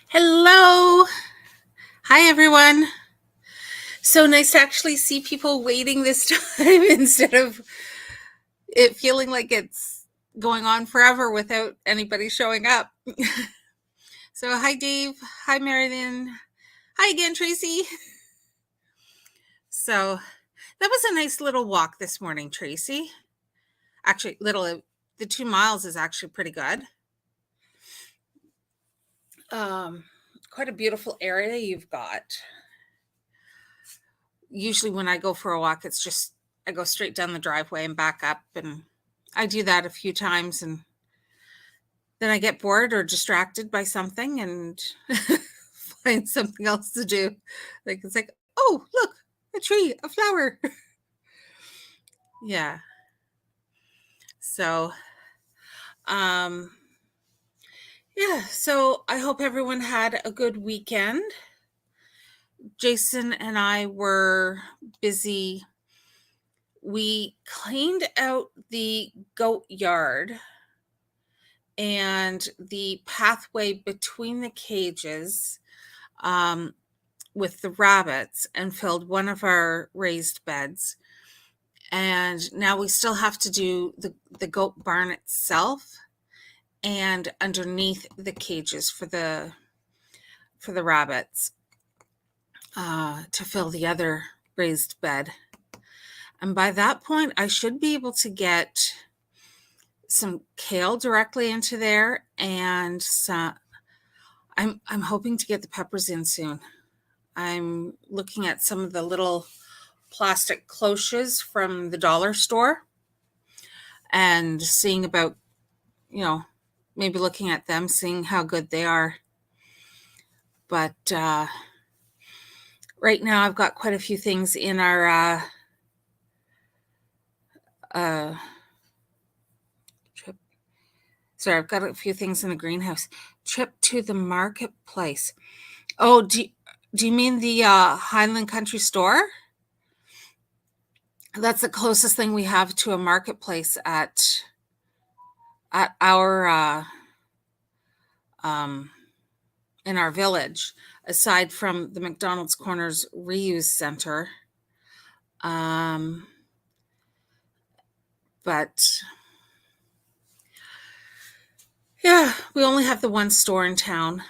Hello. Hi, everyone. So nice to actually see people waiting this time instead of it feeling like it's going on forever without anybody showing up. So, hi, Dave. Hi, Marilyn. Hi again, Tracy. So, that was a nice little walk this morning, Tracy. Actually, the 2 miles is actually pretty good. Um, Quite a beautiful area you've got. Usually when I go for a walk, it's just I go straight down the driveway and back up, and I do that a few times, and then I get bored or distracted by something and find something else to do. Like it's like, oh, look, a tree, a flower. Yeah. So, um, yeah. So I hope everyone had a good weekend. Jason and I were busy. We cleaned out the goat yard and the pathway between the cages with the rabbits and filled one of our raised beds. And now we still have to do the goat barn itself and underneath the cages for the rabbits to fill the other raised bed. And by that point, I should be able to get some kale directly into there, and I'm hoping to get the peppers in soon. I'm looking at some of the little plastic cloches from the dollar store and seeing about, maybe looking at them, seeing how good they are. But right now I've got quite a few things in our trip. Sorry, I've got a few things in the greenhouse. Trip to the marketplace. Oh, do you mean the Highland Country Store? That's the closest thing we have to a marketplace at our in our village, aside from the McDonald's Corners Reuse Center. But yeah, we only have the one store in town.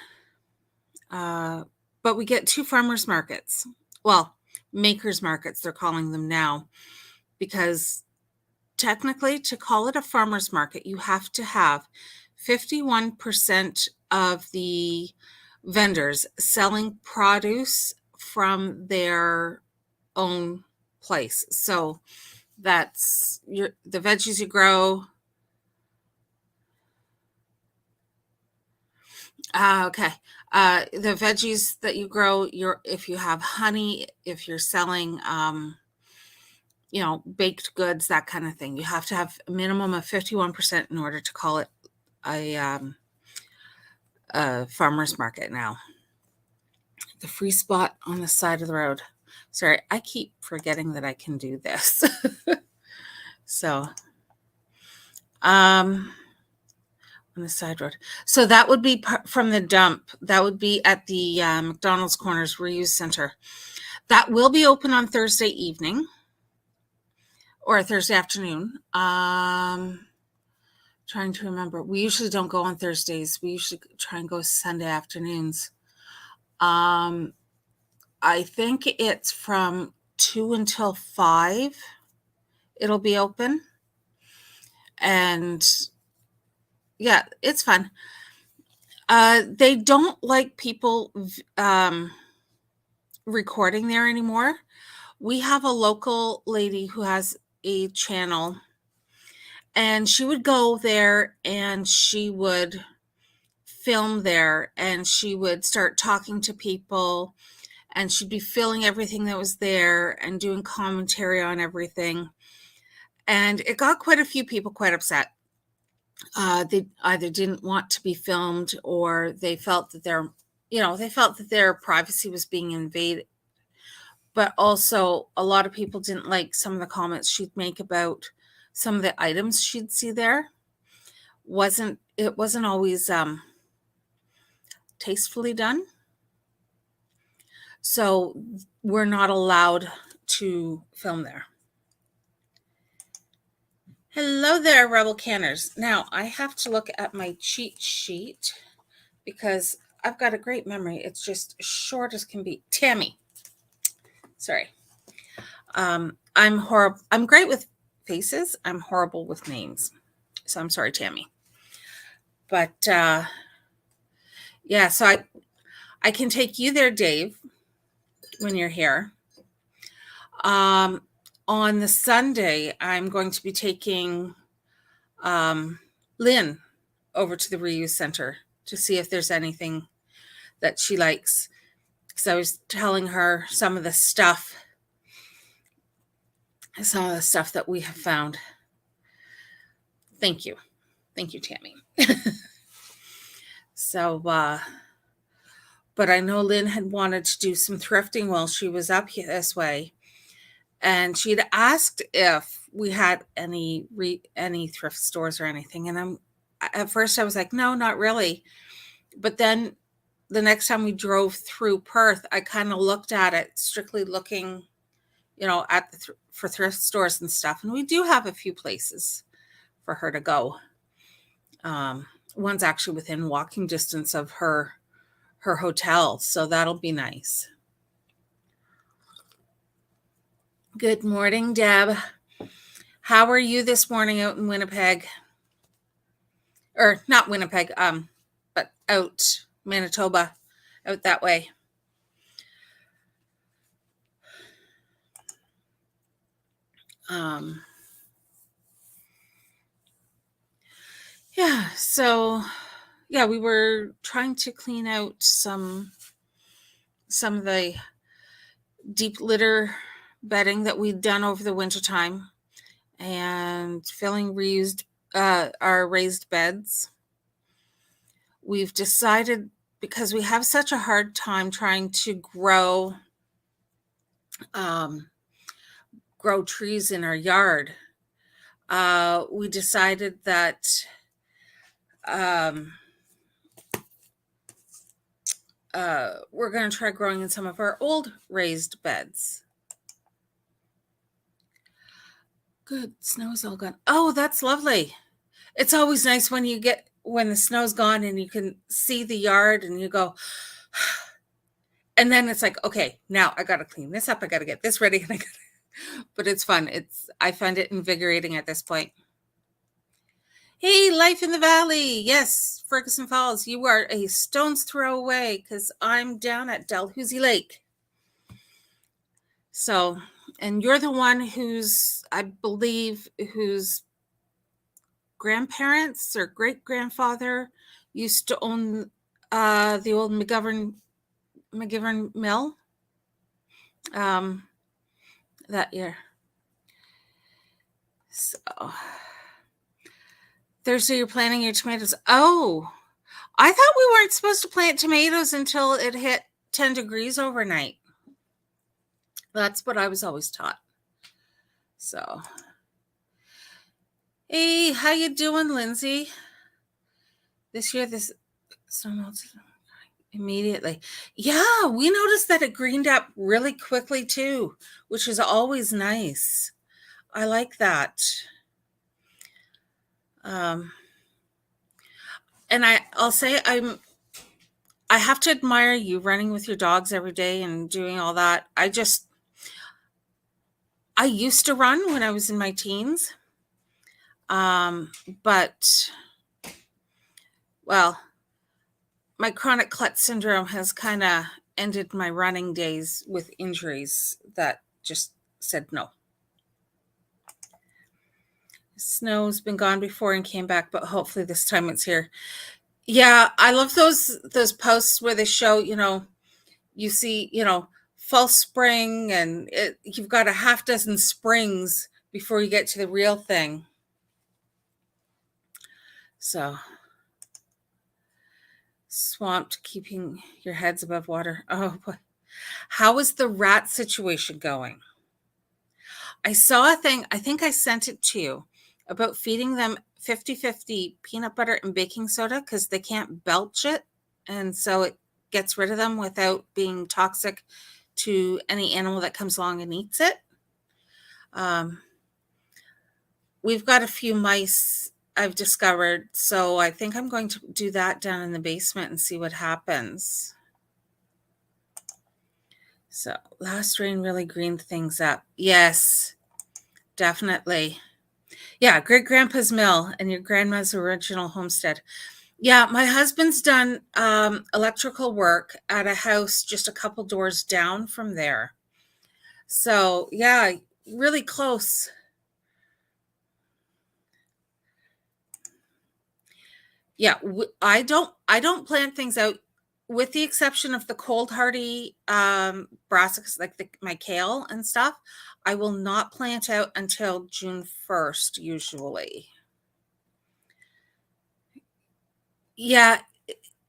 But we get two farmers markets. Well, makers markets, they're calling them now, because technically, to call it a farmer's market, you have to have 51% of the vendors selling produce from their own place. So that's the veggies you grow. Okay. The veggies that you grow, if you have honey, if you're selling baked goods, that kind of thing. You have to have a minimum of 51% in order to call it a farmer's market now. The free spot on the side of the road. Sorry, I keep forgetting that I can do this. So, on the side road. So that would be from the dump. That would be at the McDonald's Corners Reuse Center. That will be open on Thursday evening or Thursday afternoon. Trying to remember. We usually don't go on Thursdays. We usually try and go Sunday afternoons. I think it's from 2 until 5. It'll be open. And yeah, it's fun. They don't like people recording there anymore. We have a local lady who has a channel, and she would go there and she would film there, and she would start talking to people, and she'd be filling everything that was there and doing commentary on everything. And it got quite a few people quite upset. They either didn't want to be filmed, or they felt that their privacy was being invaded. But also, a lot of people didn't like some of the comments she'd make about some of the items she'd see there. It wasn't always tastefully done. So we're not allowed to film there. Hello there, Rebel Canners. Now, I have to look at my cheat sheet because I've got a great memory. It's just short as can be. Tammy. Sorry. I'm horrible. I'm great with faces. I'm horrible with names. So I'm sorry, Tammy. But yeah, so I can take you there, Dave, when you're here. On the Sunday, I'm going to be taking Lynn over to the reuse center to see if there's anything that she likes. Because I was telling her some of the stuff that we have found. Thank you, Tammy. So, but I know Lynn had wanted to do some thrifting while she was up here this way. And she'd asked if we had any thrift stores or anything. And at first I was like, no, not really. But then the next time we drove through Perth, I kind of looked at it, strictly looking, at for thrift stores and stuff. And we do have a few places for her to go. One's actually within walking distance of her hotel. So that'll be nice. Good morning, Deb. How are you this morning out in Winnipeg? Or not Winnipeg, but out Manitoba, out that way. Yeah, so yeah, we were trying to clean out some of the deep litter bedding that we'd done over the wintertime and filling our raised beds. We've decided, because we have such a hard time trying to grow trees in our yard, we decided that we're going to try growing in some of our old raised beds. Good. Snow's all gone. Oh, that's lovely. It's always nice when the snow's gone and you can see the yard and you go, and then it's like, okay, now I got to clean this up. I got to get this ready. But it's fun. I find it invigorating at this point. Hey, Life in the Valley. Yes, Ferguson Falls. You are a stone's throw away because I'm down at Dalhousie Lake. So, and you're the one whose grandparents or great-grandfather used to own the old McGivern Mill that year. So Thursday, you're planting your tomatoes. Oh, I thought we weren't supposed to plant tomatoes until it hit 10 degrees overnight. That's what I was always taught. So, hey, how you doing, Lindsay? This year, this snow melts immediately. Yeah, we noticed that it greened up really quickly too, which is always nice. I like that. And I'll say I have to admire you running with your dogs every day and doing all that. I used to run when I was in my teens. But, well, my chronic klutz syndrome has kind of ended my running days with injuries that just said no. Snow's been gone before and came back, but hopefully this time it's here. Yeah, I love those posts where they show, you see, false spring and you've got a half dozen springs before you get to the real thing. So, swamped, keeping your heads above water. Oh, boy. How is the rat situation going? I saw a thing, I think I sent it to you, about feeding them 50-50 peanut butter and baking soda because they can't belch it. and so it gets rid of them without being toxic to any animal that comes along and eats it. Um, we've got a few mice I've discovered, so I think I'm going to do that down in the basement and see what happens. So last rain really greened things up. Yes, definitely. Yeah, great grandpa's mill and your grandma's original homestead. Yeah, my husband's done electrical work at a house just a couple doors down from there. So yeah, really close. Yeah, I don't plant things out with the exception of the cold hardy brassicas like my kale and stuff. I will not plant out until June 1st usually. Yeah,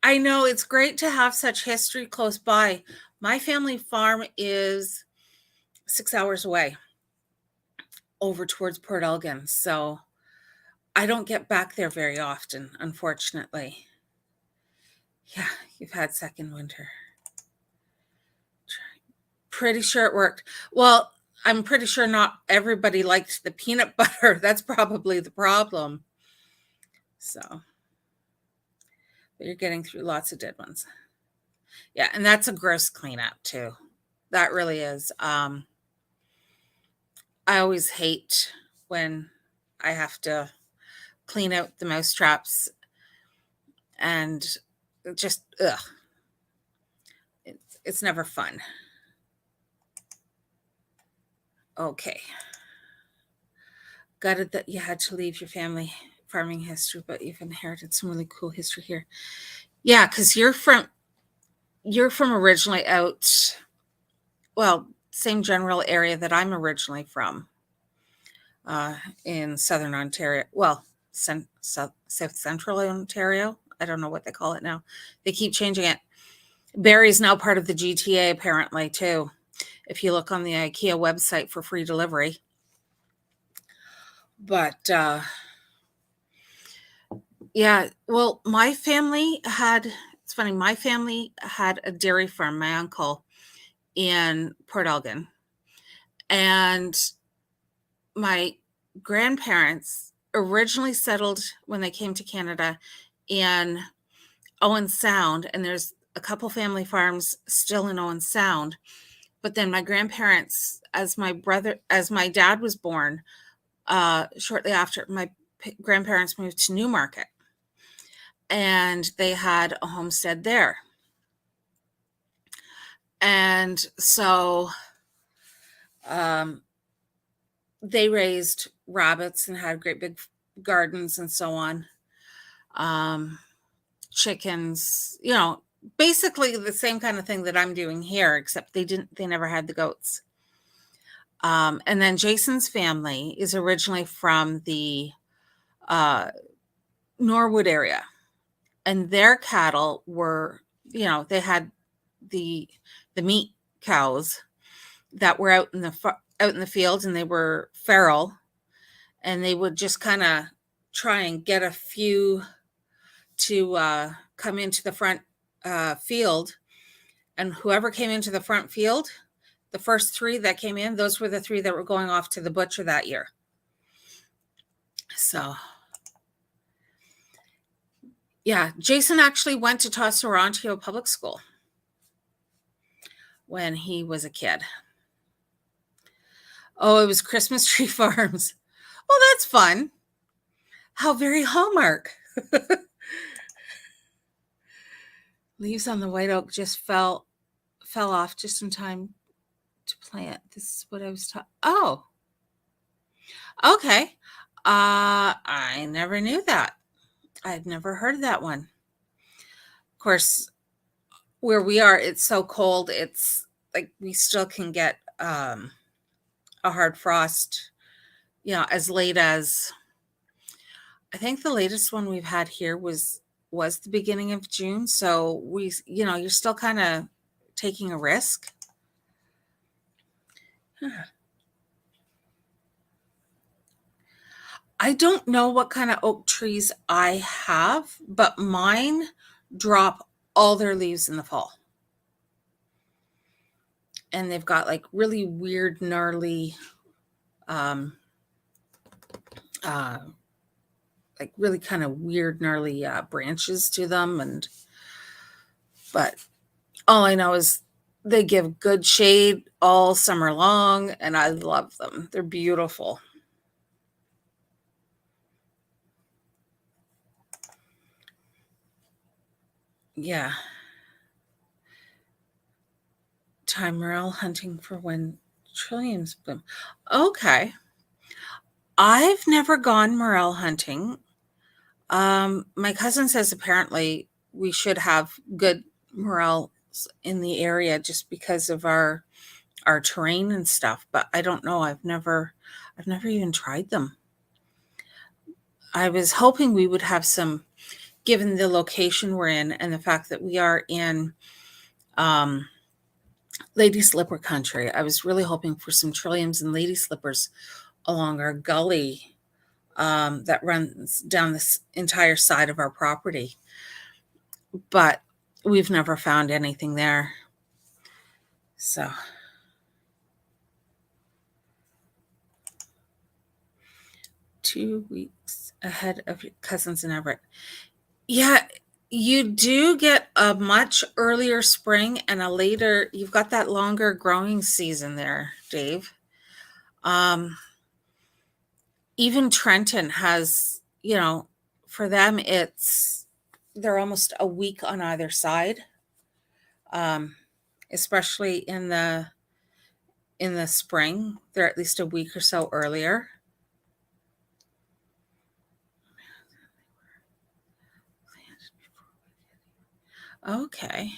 I know it's great to have such history close by. My family farm is 6 hours away over towards Port Elgin, so I don't get back there very often, unfortunately. Yeah, you've had second winter. Pretty sure it worked. Well, I'm pretty sure not everybody liked the peanut butter. That's probably the problem. So, but you're getting through lots of dead ones. Yeah, and that's a gross cleanup too. That really is. I always hate when I have to clean out the mouse traps and just ugh. It's never fun. Okay. Gutted that you had to leave your family farming history, but you've inherited some really cool history here. Yeah, because you're from originally out, well, same general area that I'm originally from, in southern Ontario. Well, south central Ontario. I don't know what they call it now. They keep changing it. Barrie's now part of the GTA apparently too. If you look on the IKEA website for free delivery. But yeah, well, my family had, it's funny, my family had a dairy farm, my uncle, in Port Elgin. And my grandparents originally settled when they came to Canada in Owen Sound, and there's a couple family farms still in Owen Sound. But then my grandparents, as my dad was born, shortly after, my grandparents moved to Newmarket, and they had a homestead there. And so they raised rabbits and had great big gardens and so on. Chickens, basically the same kind of thing that I'm doing here, except they never had the goats. And then Jason's family is originally from the Norwood area, and their cattle were, they had the meat cows that were out in the field, and they were feral, and they would just kind of try and get a few to come into the front field, and whoever came into the front field, the first 3 that came in, those were the 3 that were going off to the butcher that year. So yeah, Jason actually went to Toronto Public School when he was a kid. Oh, it was Christmas Tree Farms. Well, that's fun. How very Hallmark. Leaves on the white oak just fell off just in time to plant. This is what I was talking. Oh, okay. I never knew that. I'd never heard that one. Of course, where we are, it's so cold. It's like we still can get a hard frost, as late as, I think the latest one we've had here was the beginning of June. So you're still kind of taking a risk. I don't know what kind of oak trees I have, but mine drop all their leaves in the fall. And they've got like really weird, gnarly, like really kind of weird, gnarly branches to them. But all I know is they give good shade all summer long, and I love them. They're beautiful. Yeah. Time morel hunting for when trilliums bloom. Okay. I've never gone morel hunting. My cousin says apparently we should have good morels in the area just because of our terrain and stuff, but I don't know. I've never even tried them. I was hoping we would have some, given the location we're in and the fact that we are in lady slipper country. I was really hoping for some trilliums and lady slippers along our gully that runs down this entire side of our property. But we've never found anything there. So 2 weeks ahead of your cousins in Everett. Yeah, you do get a much earlier spring and a later, you've got that longer growing season there, Dave. Even Trenton has, for them, they're almost a week on either side. Especially in the spring, they're at least a week or so earlier. Okay.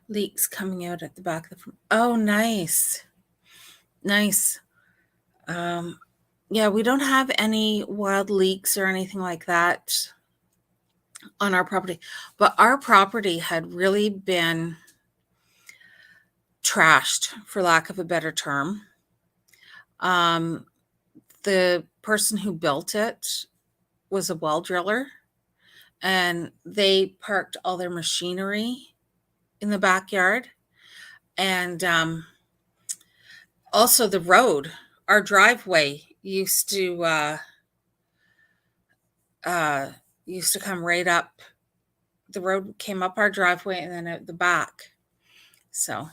Leeks coming out at the back of the front. Oh, nice. Nice. Yeah, we don't have any wild leeks or anything like that on our property, but our property had really been trashed, for lack of a better term. The person who built it was a well driller, and they parked all their machinery in the backyard. And also the road, our driveway used to come right up. The road came up our driveway and then out the back. So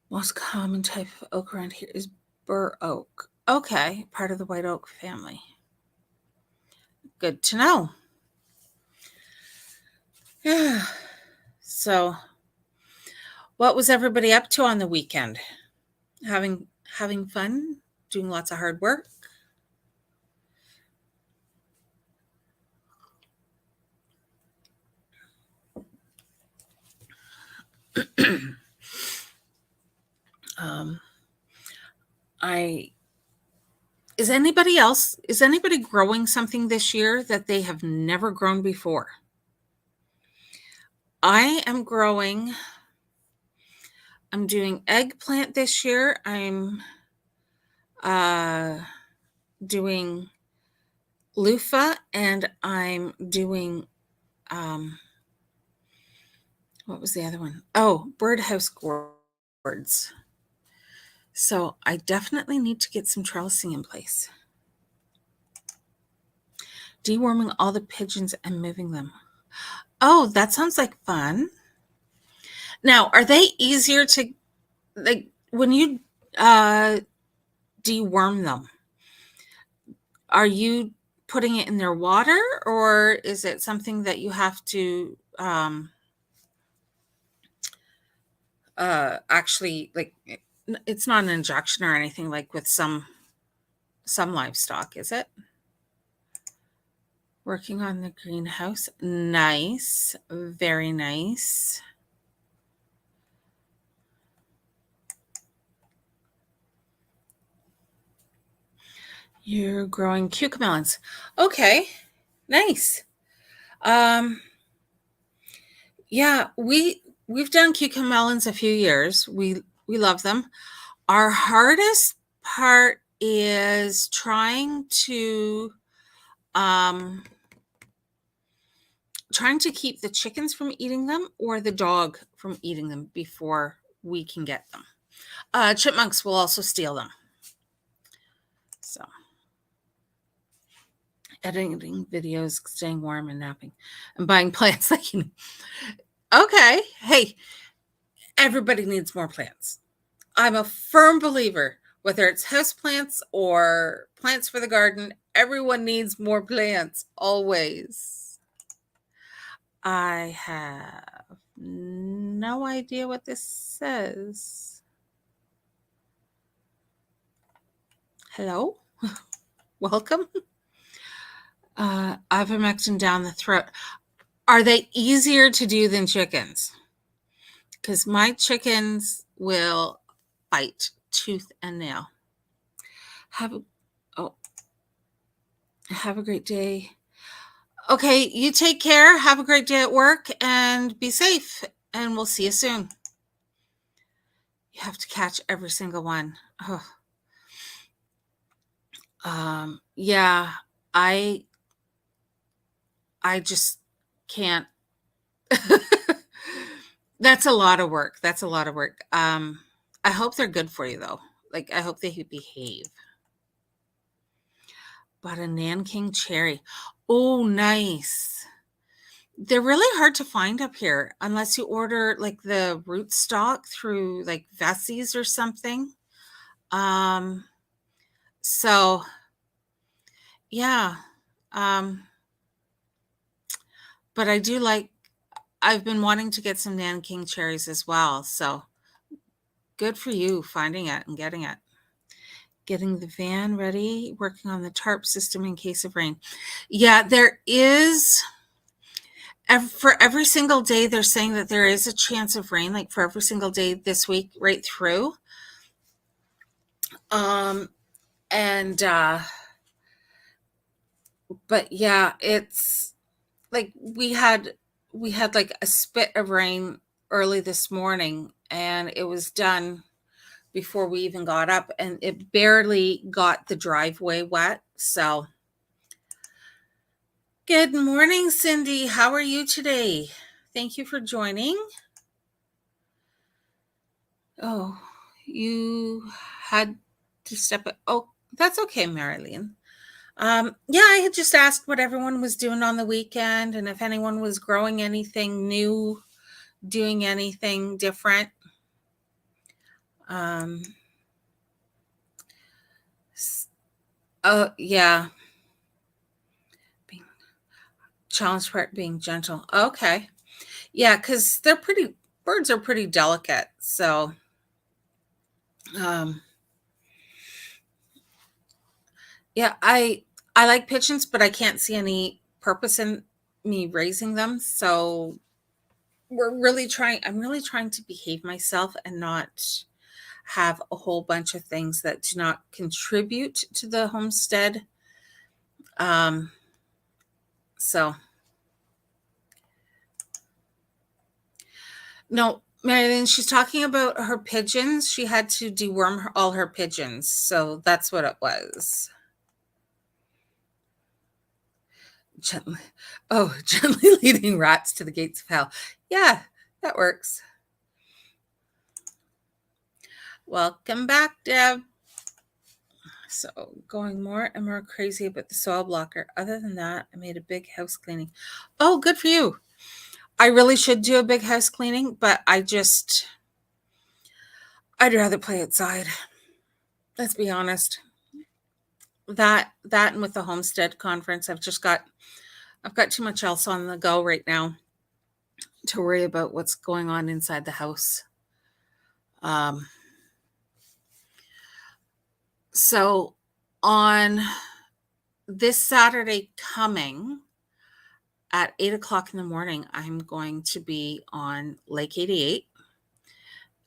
most common type of oak around here is bur oak. Okay, part of the white oak family. Good to know. Yeah. So what was everybody up to on the weekend? Having fun? Doing lots of hard work? Is anybody growing something this year that they have never grown before? I am doing eggplant this year. I'm doing loofah, and I'm doing what was the other one? Oh, birdhouse gourds. So I definitely need to get some trellising in place. Deworming all the pigeons and moving them. Oh, that sounds like fun. Now, are they easier to, like, when you deworm them? Are you putting it in their water, or is it something that you have to actually, like, it's not an injection or anything like with some livestock, is it? Working on the greenhouse. Nice. Very nice. You're growing cucamelons. Okay. Nice. Yeah, we've done cucamelons a few years. We love them. Our hardest part is trying to keep the chickens from eating them or the dog from eating them before we can get them. Chipmunks will also steal them. So, editing videos, staying warm and napping, and buying plants. Okay, hey, everybody needs more plants. I'm a firm believer, whether it's house plants or plants for the garden, everyone needs more plants, always. I have no idea what this says. Hello? Welcome. Ivermectin down the throat. Are they easier to do than chickens? Because my chickens will bite tooth and nail. Have a great day. Okay, you take care. Have a great day at work and be safe. And we'll see you soon. You have to catch every single one. Oh. Yeah, I just can't. That's a lot of work. I hope they're good for you though. I hope they behave. But a Nanking cherry. Oh, nice. They're really hard to find up here unless you order the rootstock through Vessies or something. So yeah. But I've been wanting to get some Nanking cherries as well. So good for you finding it and getting it. Getting the van ready, working on the tarp system in case of rain. Yeah, there is. For every single day, they're saying that there is a chance of rain, for every single day this week, right through. But yeah, it's we had a spit of rain early this morning, and it was done before we even got up, and it barely got the driveway wet. So good morning, Cindy. How are you today? Thank you for joining. Oh, you had to step up. Oh, that's okay, Marilyn. Yeah, I had just asked what everyone was doing on the weekend and if anyone was growing anything new, doing anything different. Oh, yeah. Challenge part being gentle. Okay. Yeah, because birds are pretty delicate. So, yeah, I like pigeons, but I can't see any purpose in me raising them. So I'm really trying to behave myself and not have a whole bunch of things that do not contribute to the homestead. So no, Marilyn, she's talking about her pigeons. She had to deworm all her pigeons. So that's what it was. Gently leading rats to the gates of hell. Yeah, that works. Welcome back, Deb. So going more and more crazy about the soil blocker. Other than that, I made a big house cleaning. Oh, good for you. I really should do a big house cleaning, but I'd rather play outside. Let's be honest. That and with the homestead conference, I've got too much else on the go right now to worry about what's going on inside the house. So on this Saturday coming at 8:00 in the morning, I'm going to be on Lake 88.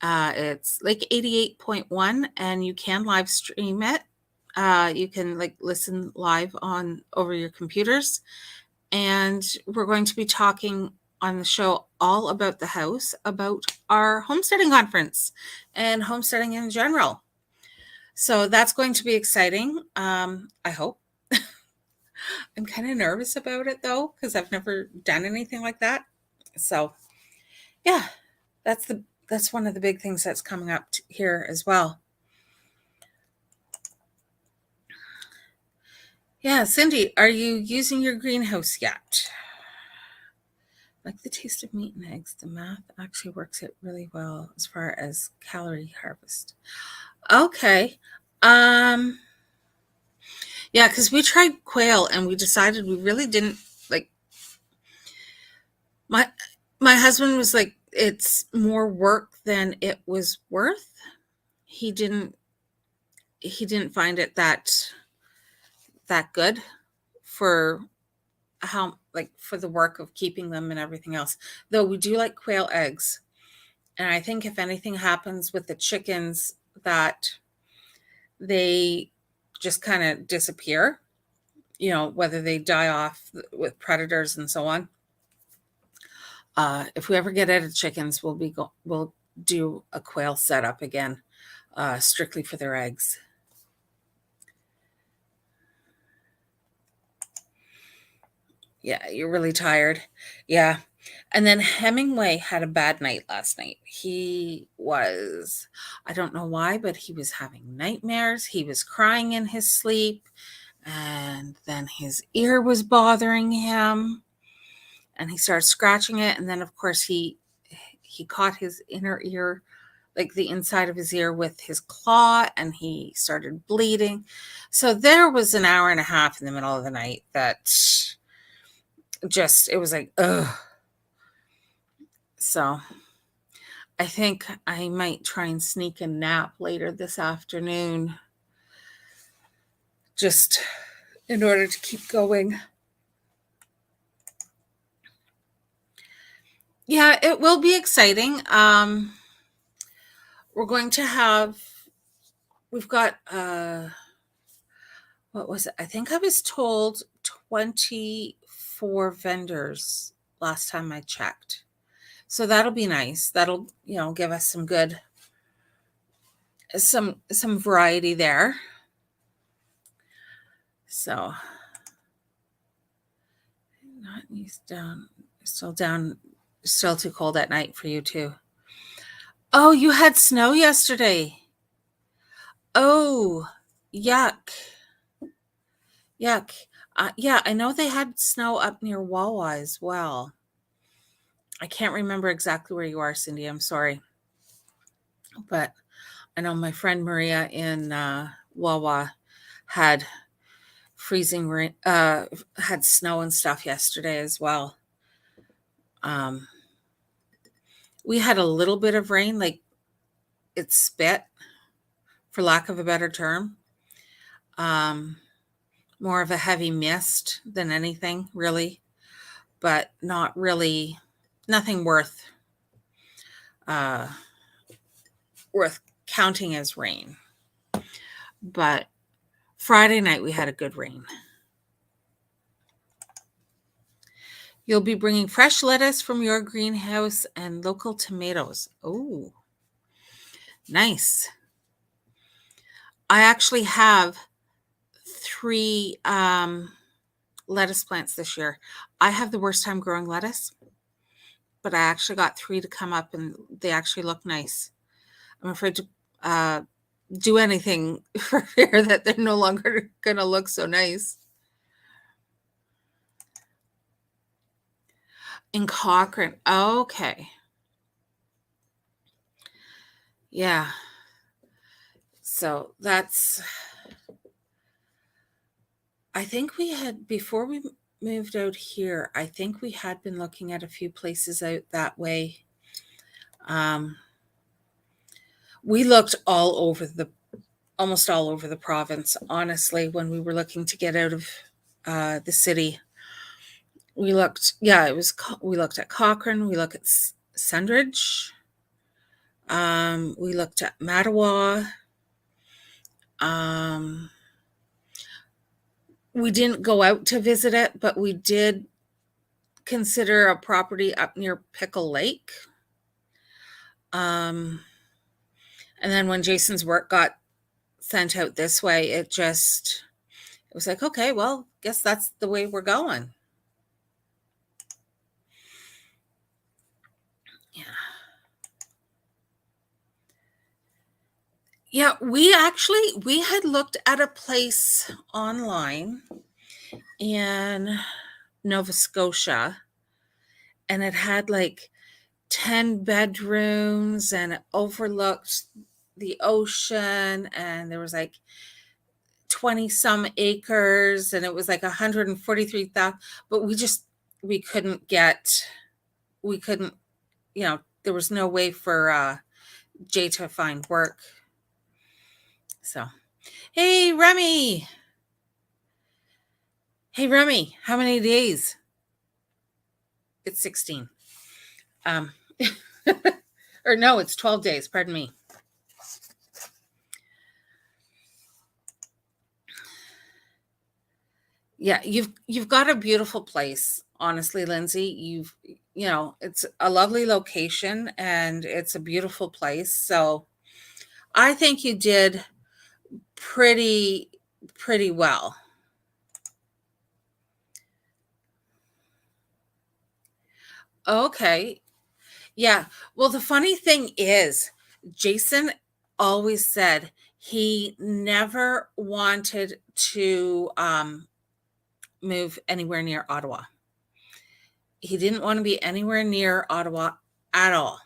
It's Lake 88.1, and you can live stream it. You can listen live over your computers. And we're going to be talking on the show all about the house, about our homesteading conference and homesteading in general. So that's going to be exciting. I hope. I'm kind of nervous about it though, because I've never done anything like that. So yeah, that's one of the big things that's coming up here as well. Yeah, Cindy, are you using your greenhouse yet? Like the taste of meat and eggs, the math actually works it really well as far as calorie harvest. Okay. Um yeah, because we tried quail and we decided we really didn't like my my husband was like, it's more work than it was worth. He didn't he didn't find it that good for how like for the work of keeping them and everything else. Though we do like quail eggs. And I think if anything happens with the chickens that they just kind of disappear, whether they die off with predators and so on. If we ever get out of chickens, we'll do a quail setup again, strictly for their eggs. Yeah, you're really tired. Yeah. And then Hemingway had a bad night last night. I don't know why, but he was having nightmares. He was crying in his sleep, and then his ear was bothering him, and he started scratching it. And then, of course, he caught his inner ear, like the inside of his ear, with his claw, and he started bleeding. So there was an hour and a half in the middle of the night that it was like, ugh. So I think I might try and sneak a nap later this afternoon, just in order to keep going. Yeah, it will be exciting. We're going to have, we've got, what was it? I think I was told 24 vendors last time I checked. So that'll be nice. That'll, give us some variety there. So not east down, still too cold at night for you too. Oh, you had snow yesterday. Oh, yuck. Yuck. Yeah, I know they had snow up near Wawa as well. I can't remember exactly where you are, Cindy. I'm sorry. But I know my friend Maria in Wawa had freezing rain, had snow and stuff yesterday as well. Um, we had a little bit of rain, like it spit, for lack of a better term. More of a heavy mist than anything, really, but not really, nothing uh, worth counting as rain. But Friday night we had a good rain. You'll be bringing fresh lettuce from your greenhouse and local tomatoes. Oh, nice. I actually have 3 lettuce plants this year. I have the worst time growing lettuce, but I actually got 3 to come up and they actually look nice. I'm afraid to do anything for fear that they're no longer going to look so nice. In Cochrane. Okay. Yeah. So I think we had, before we moved out here, I think we had been looking at a few places out that way. We looked almost all over the province, honestly, when we were looking to get out of the city. We looked, yeah, we looked at Cochrane, we looked at Sundridge, we looked at Mattawa. We didn't go out to visit it, but we did consider a property up near Pickle Lake. And then when Jason's work got sent out this way, it was like, okay, well, guess that's the way we're going. Yeah. Yeah, we had looked at a place online in Nova Scotia, and it had like 10 bedrooms and it overlooked the ocean, and there was like 20 some acres, and it was like 143,000, but we couldn't we couldn't, there was no way for Jay to find work. So, hey Remy. Hey Remy, how many days? It's 16. Or no, it's 12 days, pardon me. Yeah, you've got a beautiful place, honestly, Lindsay. It's a lovely location and it's a beautiful place. So I think you did pretty well. Okay. Yeah. Well, the funny thing is, Jason always said he never wanted to move anywhere near Ottawa. He didn't want to be anywhere near Ottawa at all.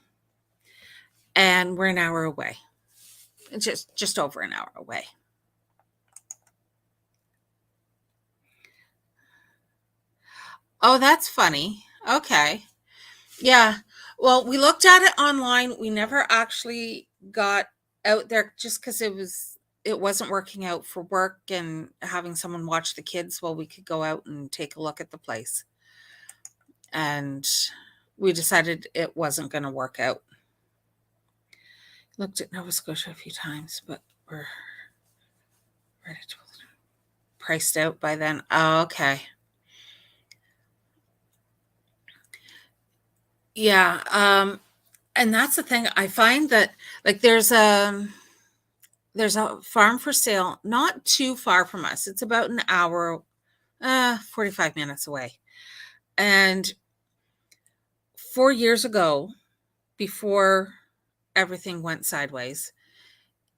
And we're an hour away. Just over an hour away. Oh, that's funny. Okay. Yeah. Well, we looked at it online. We never actually got out there just because it wasn't working out for work and having someone watch the kids while we could go out and take a look at the place. And we decided it wasn't going to work out. Looked at Nova Scotia a few times, but we're ready to priced out by then. Oh, okay. Yeah. And that's the thing. I find that like there's a farm for sale not too far from us. It's about an hour, 45 minutes away. And 4 years ago, before everything went sideways,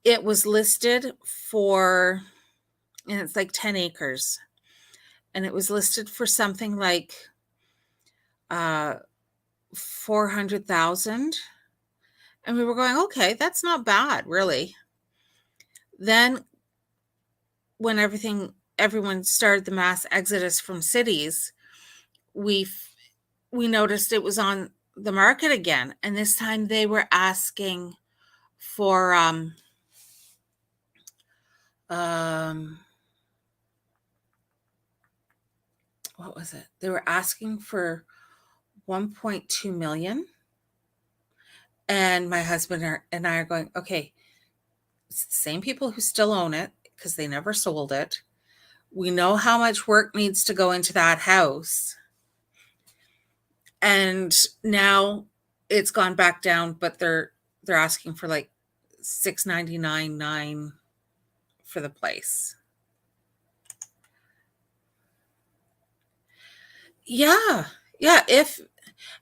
it was listed for, and it's like 10 acres. And it was listed for something like 400,000. And we were going, okay, that's not bad, really. Then when everyone started the mass exodus from cities, we noticed it was on the market again, and this time they were asking for what was it? They were asking for 1.2 million. And my husband and I are going, okay, it's the same people who still own it because they never sold it. We know how much work needs to go into that house. And now it's gone back down, but they're asking for like $699,900 for the place. Yeah. Yeah.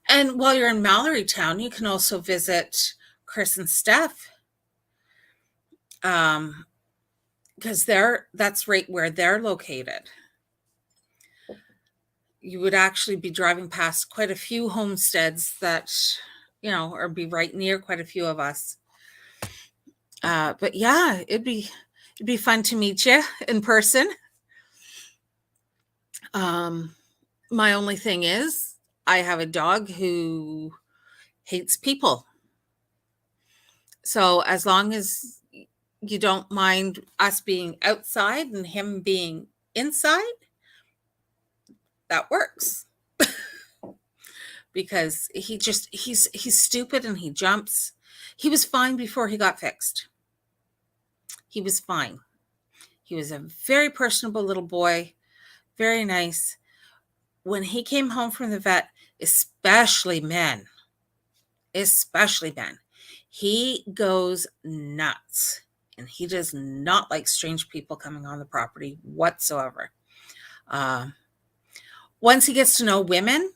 And while you're in Mallory Town, you can also visit Chris and Steph. Because that's right where they're located. You would actually be driving past quite a few homesteads that, or be right near quite a few of us. But yeah, it'd be fun to meet you in person. My only thing is I have a dog who hates people. So as long as you don't mind us being outside and him being inside, that works. Because he's stupid and he jumps. He was fine before he got fixed. He was fine. He was a very personable little boy, very nice. When he came home from the vet, especially men, he goes nuts and he does not like strange people coming on the property whatsoever. Once he gets to know women,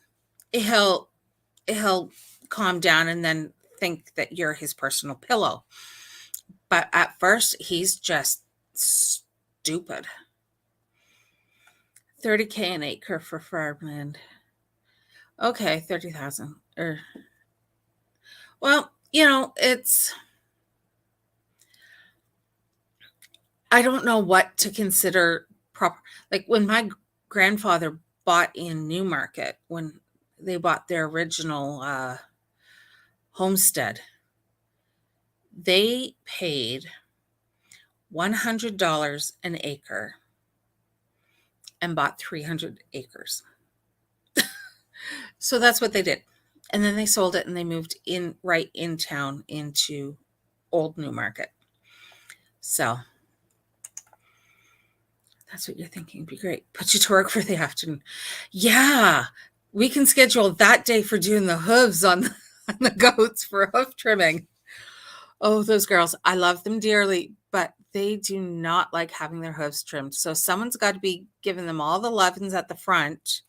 he'll calm down and then think that you're his personal pillow. But at first, he's just stupid. 30K an acre for farmland. Okay, 30,000. Well, it's, I don't know what to consider proper. Like when my grandfather bought in Newmarket, when they bought their original homestead, they paid $100 an acre and bought 300 acres. So that's what they did. And then they sold it and they moved in right in town into Old Newmarket. So that's what you're thinking. Be great. Put you to work for the afternoon. Yeah, we can schedule that day for doing the hooves on the goats for hoof trimming. Oh, those girls. I love them dearly, but they do not like having their hooves trimmed. So someone's got to be giving them all the lovin's at the front,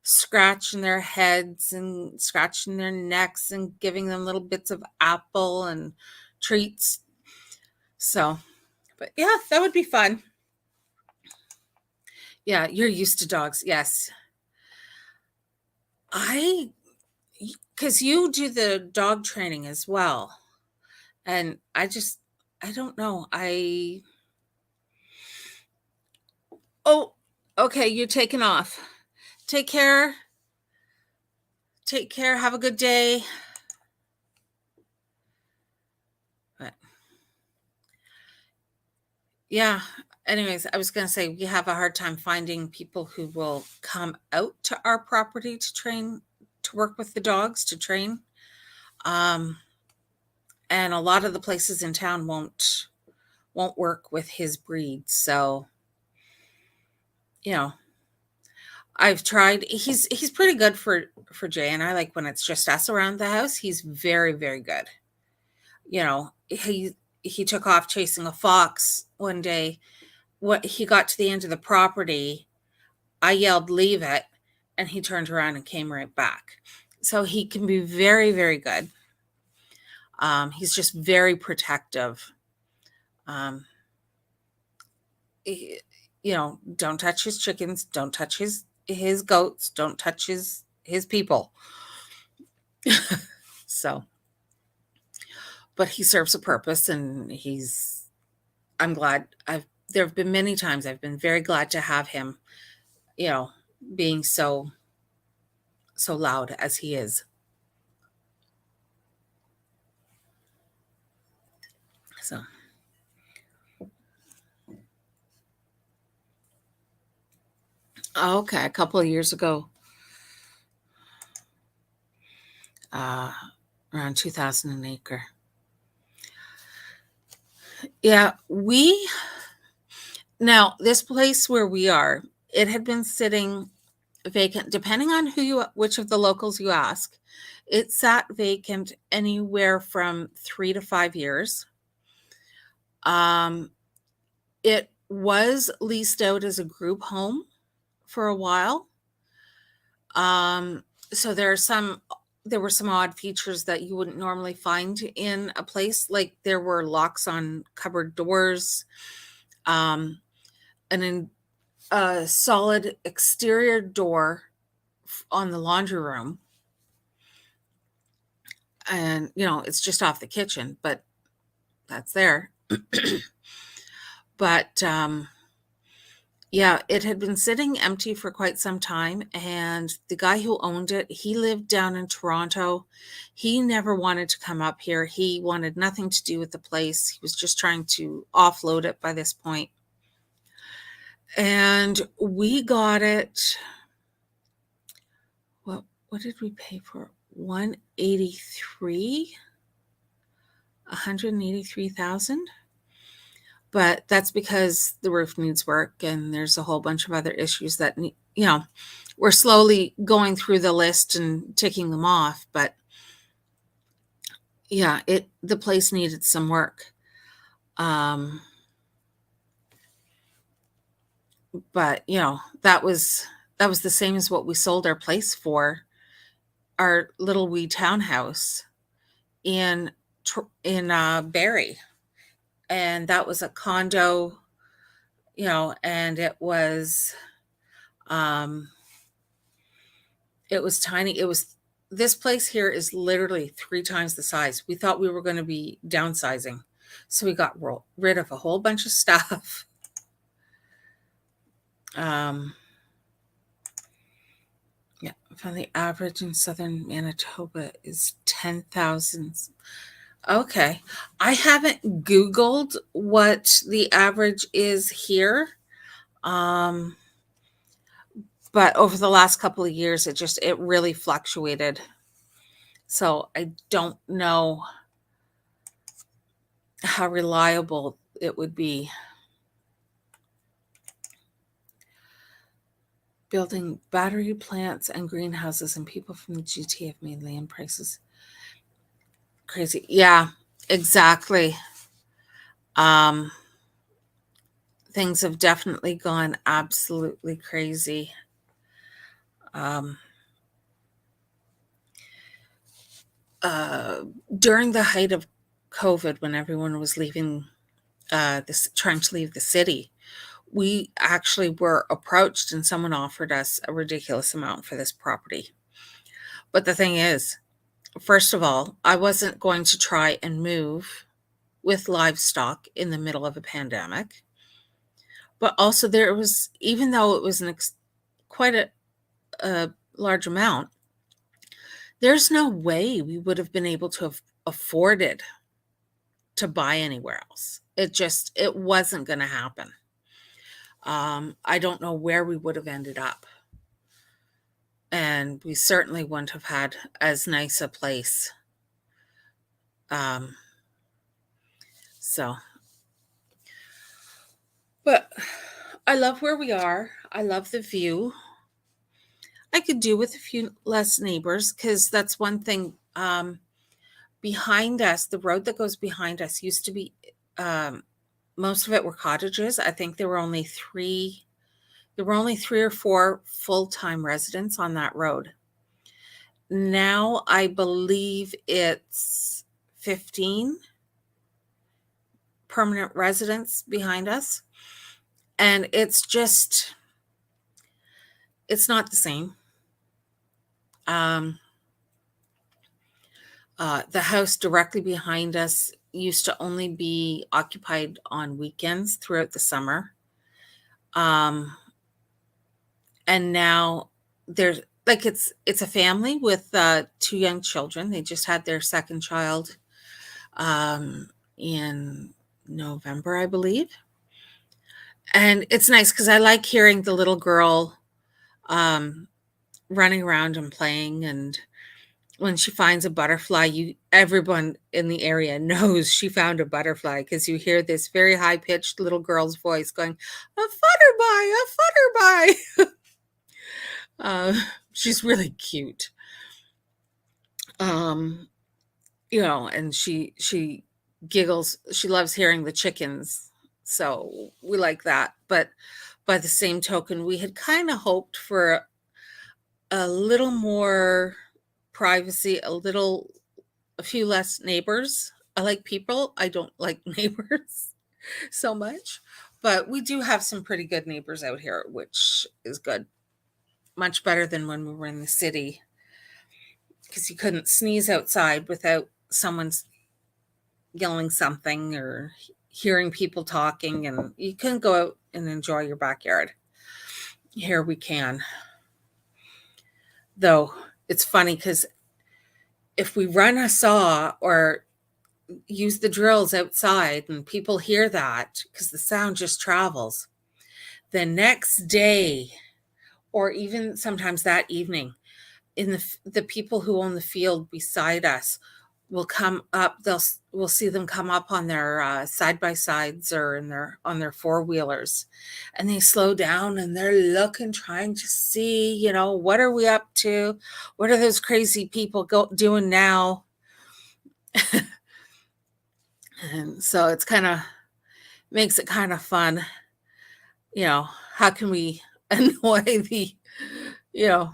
scratching their heads and scratching their necks and giving them little bits of apple and treats. So, but yeah, that would be fun. Yeah, you're used to dogs. Yes. Because you do the dog training as well. And I don't know. Oh, okay. You're taking off. Take care. Take care. Have a good day. But yeah. Anyways, I was going to say we have a hard time finding people who will come out to our property to work with the dogs, to train. And a lot of the places in town won't work with his breed. So, I've tried. He's pretty good for Jay, and I like when it's just us around the house. He's very, very good. He took off chasing a fox one day. He got to the end of the property, I yelled, "Leave it," and he turned around and came right back. So he can be very, very good. He's just very protective. Don't touch his chickens, don't touch his goats, don't touch his people. So, but he serves a purpose, and I'm glad. There have been many times I've been very glad to have him, being so loud as he is. So, okay, a couple of years ago, around 2,000 an acre. Yeah, now this place where we are, it had been sitting vacant, depending on which of the locals you ask. It sat vacant anywhere from 3 to 5 years. It was leased out as a group home for a while. So there were some odd features that you wouldn't normally find in a place. Like there were locks on cupboard doors, and a solid exterior door on the laundry room. And, it's just off the kitchen, but that's there. But, yeah, it had been sitting empty for quite some time. And the guy who owned it, he lived down in Toronto. He never wanted to come up here. He wanted nothing to do with the place. He was just trying to offload it by this point. And we got it. What did we pay for it? 183,000. But that's because the roof needs work, and there's a whole bunch of other issues that we're slowly going through the list and ticking them off. But yeah, the place needed some work. Um, but that was the same as what we sold our place for, our little wee townhouse in Barrie, and that was a condo, and um, it was tiny. It was This place here is literally 3 times the size. We thought we were going to be downsizing, so we got rid of a whole bunch of stuff. Um, yeah, from the average in southern Manitoba is 10,000. Okay. I haven't Googled what the average is here. Um, but over the last couple of years, it really fluctuated. So I don't know how reliable it would be. Building battery plants and greenhouses, and people from the GTA have made land prices crazy. Yeah, exactly. Um, things have definitely gone absolutely crazy. Um, During the height of COVID, when everyone was leaving, trying to leave the city, we actually were approached and someone offered us a ridiculous amount for this property. But the thing is, first of all, I wasn't going to try and move with livestock in the middle of a pandemic. But also, there was, even though it was quite a large amount, there's no way we would have been able to have afforded to buy anywhere else. It wasn't going to happen. I don't know where we would have ended up. And we certainly wouldn't have had as nice a place. Um, so, but I love where we are. I love the view. I could do with a few less neighbors, because that's one thing. Behind us, the road that goes behind us used to be, most of it were cottages. I think there were only three or four full-time residents on that road. Now I believe it's 15 permanent residents behind us. And it's not the same. The house directly behind us used to only be occupied on weekends throughout the summer. And now there's like it's a family with 2 young children. They just had their second child in November, I believe. And it's nice because I like hearing the little girl running around and playing, and when she finds a butterfly, everyone in the area knows she found a butterfly, because you hear this very high pitched little girl's voice going, "A futterby, a futterby." She's really cute. Um, and she giggles. She loves hearing the chickens, so we like that. But by the same token, we had kind of hoped for a little more privacy, a few less neighbors. I like people. I don't like neighbors so much, but we do have some pretty good neighbors out here, which is good. Much better than when we were in the city, because you couldn't sneeze outside without someone's yelling something or hearing people talking, and you couldn't go out and enjoy your backyard. Here we can. Though it's funny, because if we run a saw or use the drills outside and people hear that, because the sound just travels, the next day, or even sometimes that evening, the people who own the field beside us will come up. We'll see them come up on their side by sides or on their four wheelers, and they slow down and they're looking, trying to see, what are we up to? What are those crazy people doing now? And so it's kind of makes it kind of fun. How can we annoy the, you know,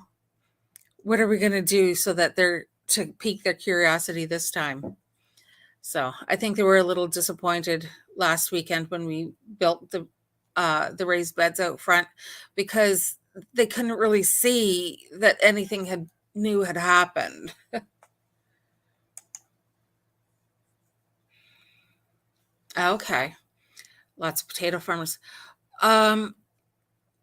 what are we going to do so that they're to pique their curiosity this time? So I think they were a little disappointed last weekend when we built the raised beds out front because they couldn't really see that anything had happened. Okay, lots of potato farmers. Um,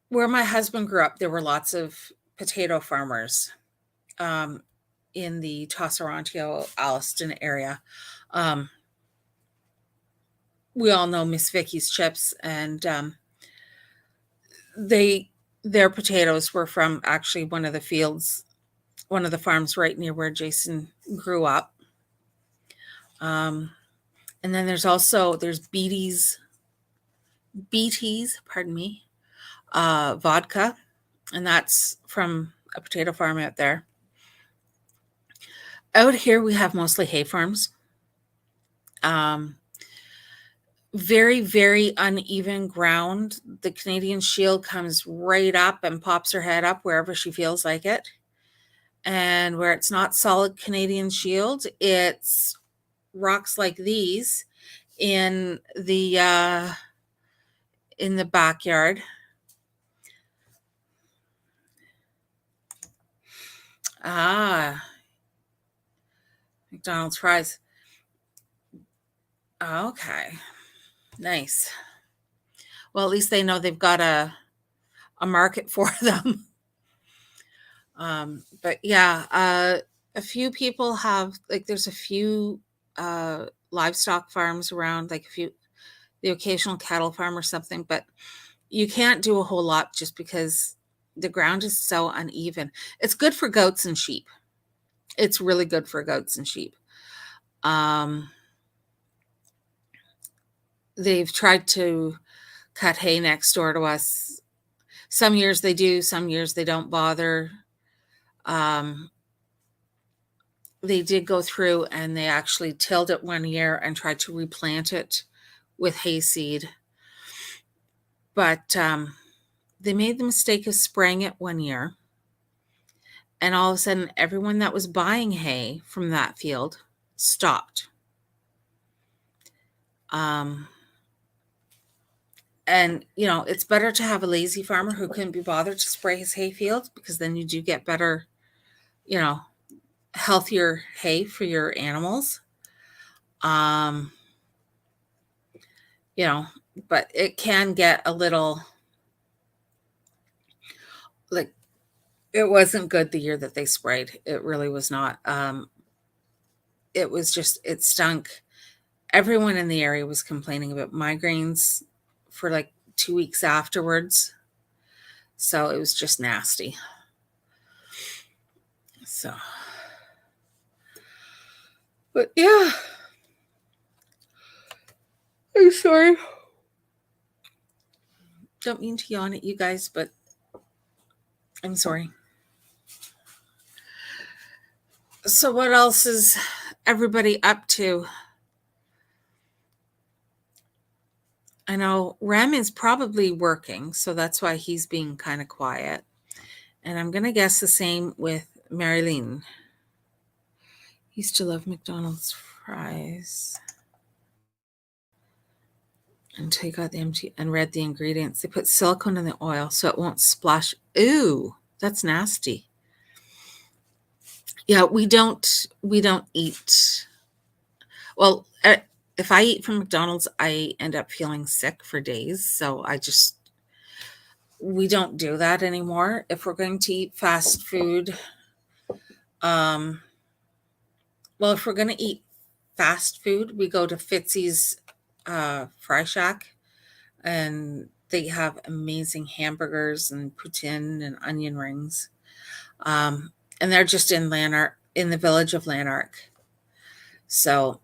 where my husband grew up, there were lots of potato farmers um, in the Tosserantio, Alliston area. Um, we all know Miss Vicky's chips, and they their potatoes were from actually one of the fields, one of the farms right near where Jason grew up. Um, and then there's BT's, pardon me, vodka, and that's from a potato farm out there. Out here, we have mostly hay farms. Um, very, very uneven ground. The Canadian Shield comes right up and pops her head up wherever she feels like it. And where it's not solid Canadian Shield, it's rocks like these in the backyard. Ah, McDonald's fries. Okay, nice. Well, at least they know they've got a market for them. But yeah, a few people have like there's a few livestock farms around, like a few the occasional cattle farm or something, but you can't do a whole lot just because the ground is so uneven. It's good for goats and sheep. It's really good for goats and sheep. Um, they've tried to cut hay next door to us. Some years they do, some years they don't bother. Um, they did go through and they actually tilled it one year and tried to replant it with hayseed. But they made the mistake of spraying it one year. And all of a sudden, everyone that was buying hay from that field stopped. And, it's better to have a lazy farmer who couldn't be bothered to spray his hay field because then you do get better, you know, healthier hay for your animals. Um, you know, but it can get a little like it wasn't good the year that they sprayed. It really was not. It stunk. Everyone in the area was complaining about migraines for like 2 weeks afterwards. So it was just nasty. So, but yeah, I'm sorry. Don't mean to yawn at you guys, but I'm sorry. So, what else is everybody up to? I know Rem is probably working, so that's why he's being kind of quiet. And I'm going to guess the same with Marilyn. Used to love McDonald's fries until he got the empty and read the ingredients. They put silicone in the oil so it won't splash. Ooh, that's nasty. Yeah, we don't eat. Well, if I eat from McDonald's, I end up feeling sick for days. So we don't do that anymore. If we're going to eat fast food, if we're going to eat fast food, we go to Fitzy's Fry Shack, and they have amazing hamburgers and poutine and onion rings. And they're just in Lanark, in the village of Lanark. So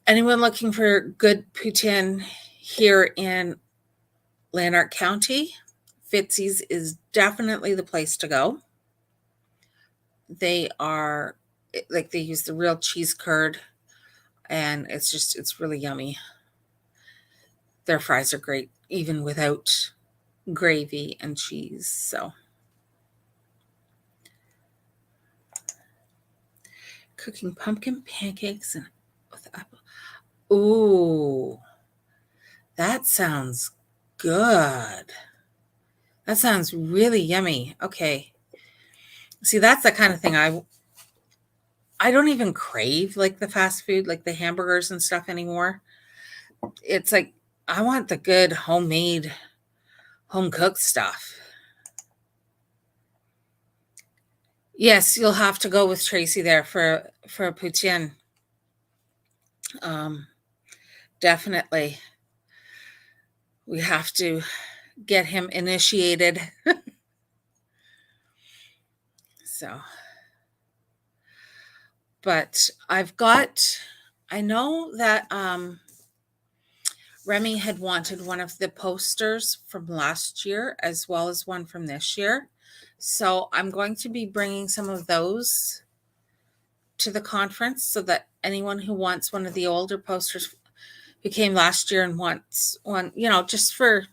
anyone looking for good poutine here in Lanark County, Fitzy's is definitely the place to go. They are they use the real cheese curd, and it's really yummy. their fries are great, even without gravy and cheese. So cooking pumpkin pancakes and with apple. Ooh, that sounds good. That sounds really yummy. Okay. See, that's the kind of thing I don't even crave like the fast food, like the hamburgers and stuff anymore. It's like I want the good homemade, home cooked stuff. Yes, you'll have to go with Tracy there for a poutine. Um, definitely, we have to get him initiated. So, but I know that Remy had wanted one of the posters from last year as well as one from this year. So I'm going to be bringing some of those to the conference so that anyone who wants one of the older posters who came last year and wants one, just for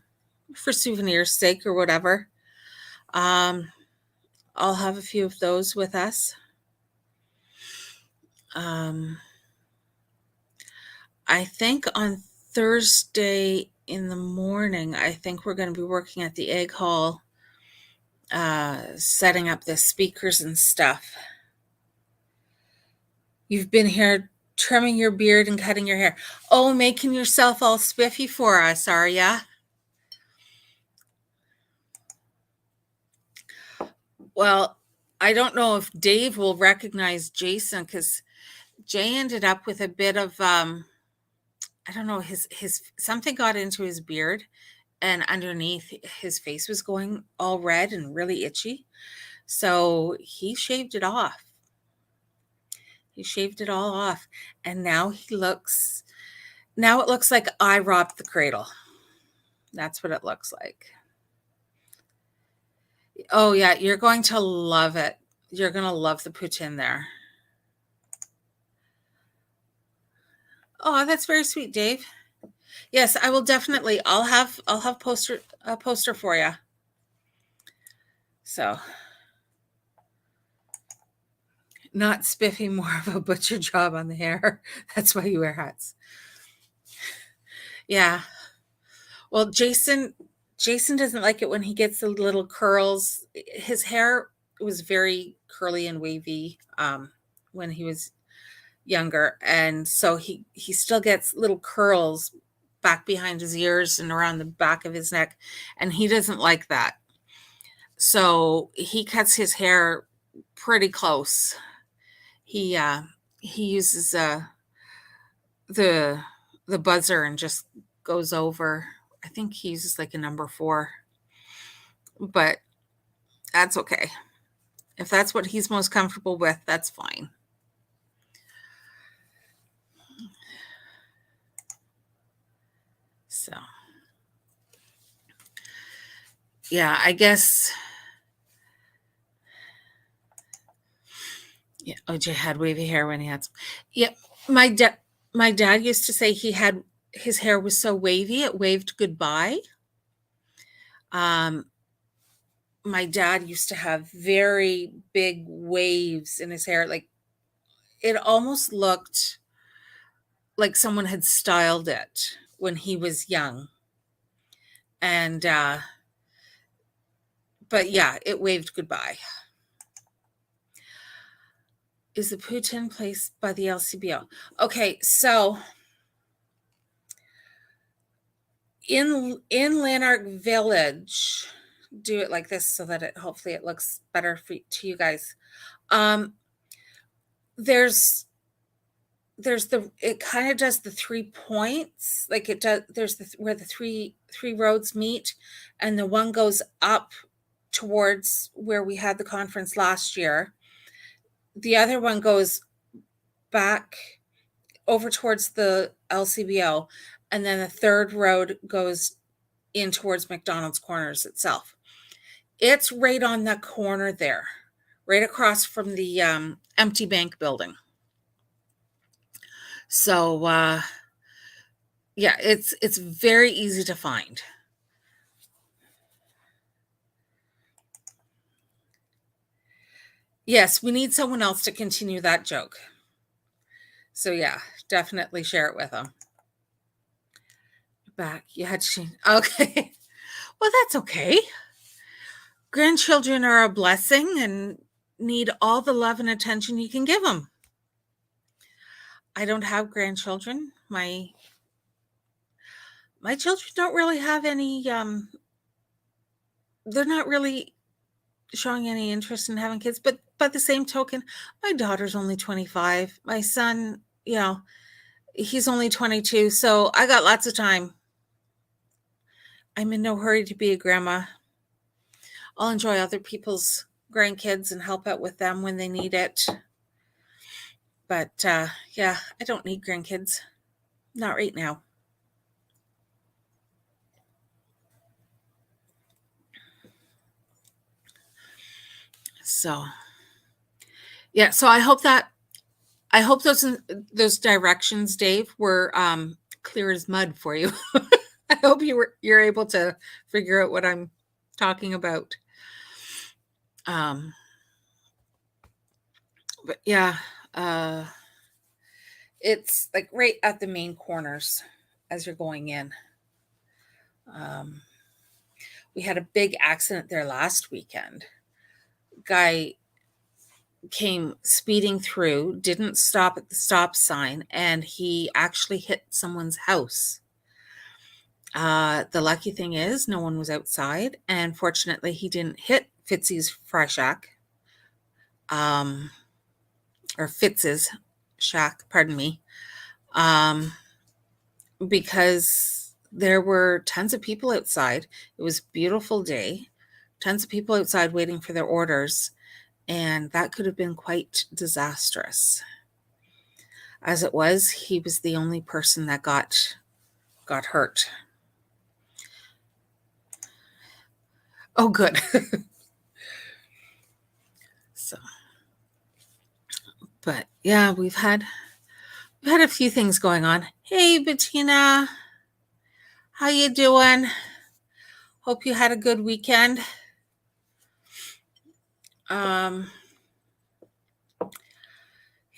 souvenirs sake or whatever. I'll have a few of those with us. I think on Thursday in the morning, I think we're going to be working at the Egg Hall, setting up the speakers and stuff. You've been here trimming your beard and cutting your hair. Oh, making yourself all spiffy for us, are ya? Well, I don't know if Dave will recognize Jason because Jay ended up with a bit of I don't know, his something got into his beard and underneath his face was going all red and really itchy. So he shaved it off. He shaved it all off. And now it looks like I robbed the cradle. That's what it looks like. Oh yeah, you're going to love it. You're going to love the poutine there. Oh, that's very sweet, Dave. Yes, I will definitely. I'll have a poster for you. So, not spiffy, more of a butcher job on the hair. That's why you wear hats. Yeah. Well, Jason doesn't like it when he gets the little curls. His hair was very curly and wavy when he was younger, and so he still gets little curls back behind his ears and around the back of his neck, and he doesn't like that. So he cuts his hair pretty close. He uses the buzzer and just goes over. I think he uses like a number 4, but that's okay. If that's what he's most comfortable with, that's fine. So, yeah, I guess. Yeah, OJ had wavy hair when he had some. Yeah, my dad used to say his hair was so wavy it waved goodbye. My dad used to have very big waves in his hair, like it almost looked like someone had styled it when he was young. And but yeah, it waved goodbye. Is the poutine place by the LCBO? Okay, so in Lanark Village, do it like this so that hopefully it looks better to you guys. There's it kind of does the 3 points, like it does. There's where the three roads meet, and the one goes up towards where we had the conference last year. The other one goes back over towards the LCBO, and then the third road goes in towards McDonald's Corners itself. It's right on the corner there, right across from the empty bank building. So Yeah, it's very easy to find. Yes, we need someone else to continue that joke. So yeah, definitely share it with them. Back, you had to. Okay, well that's okay. Grandchildren are a blessing and need all the love and attention you can give them. I don't have grandchildren. My children don't really have any. They're not really showing any interest in having kids. But by the same token, my daughter's only 25. My son, he's only 22. So I got lots of time. I'm in no hurry to be a grandma. I'll enjoy other people's grandkids and help out with them when they need it. But yeah, I don't need grandkids. Not right now. So yeah, so I hope those directions, Dave, were clear as mud for you. I hope you're able to figure out what I'm talking about. But yeah, it's like right at the main corners as you're going in. We had a big accident there last weekend. Guy came speeding through, didn't stop at the stop sign, and he actually hit someone's house. The lucky thing is no one was outside, and fortunately he didn't hit Fitzy's fry shack, or Fitz's shack, pardon me, because there were tons of people outside. It was a beautiful day, tons of people outside waiting for their orders, and that could have been quite disastrous. As it was, he was the only person that got hurt. Oh, good. So, but yeah, we've had a few things going on. Hey, Bettina, how you doing? Hope you had a good weekend.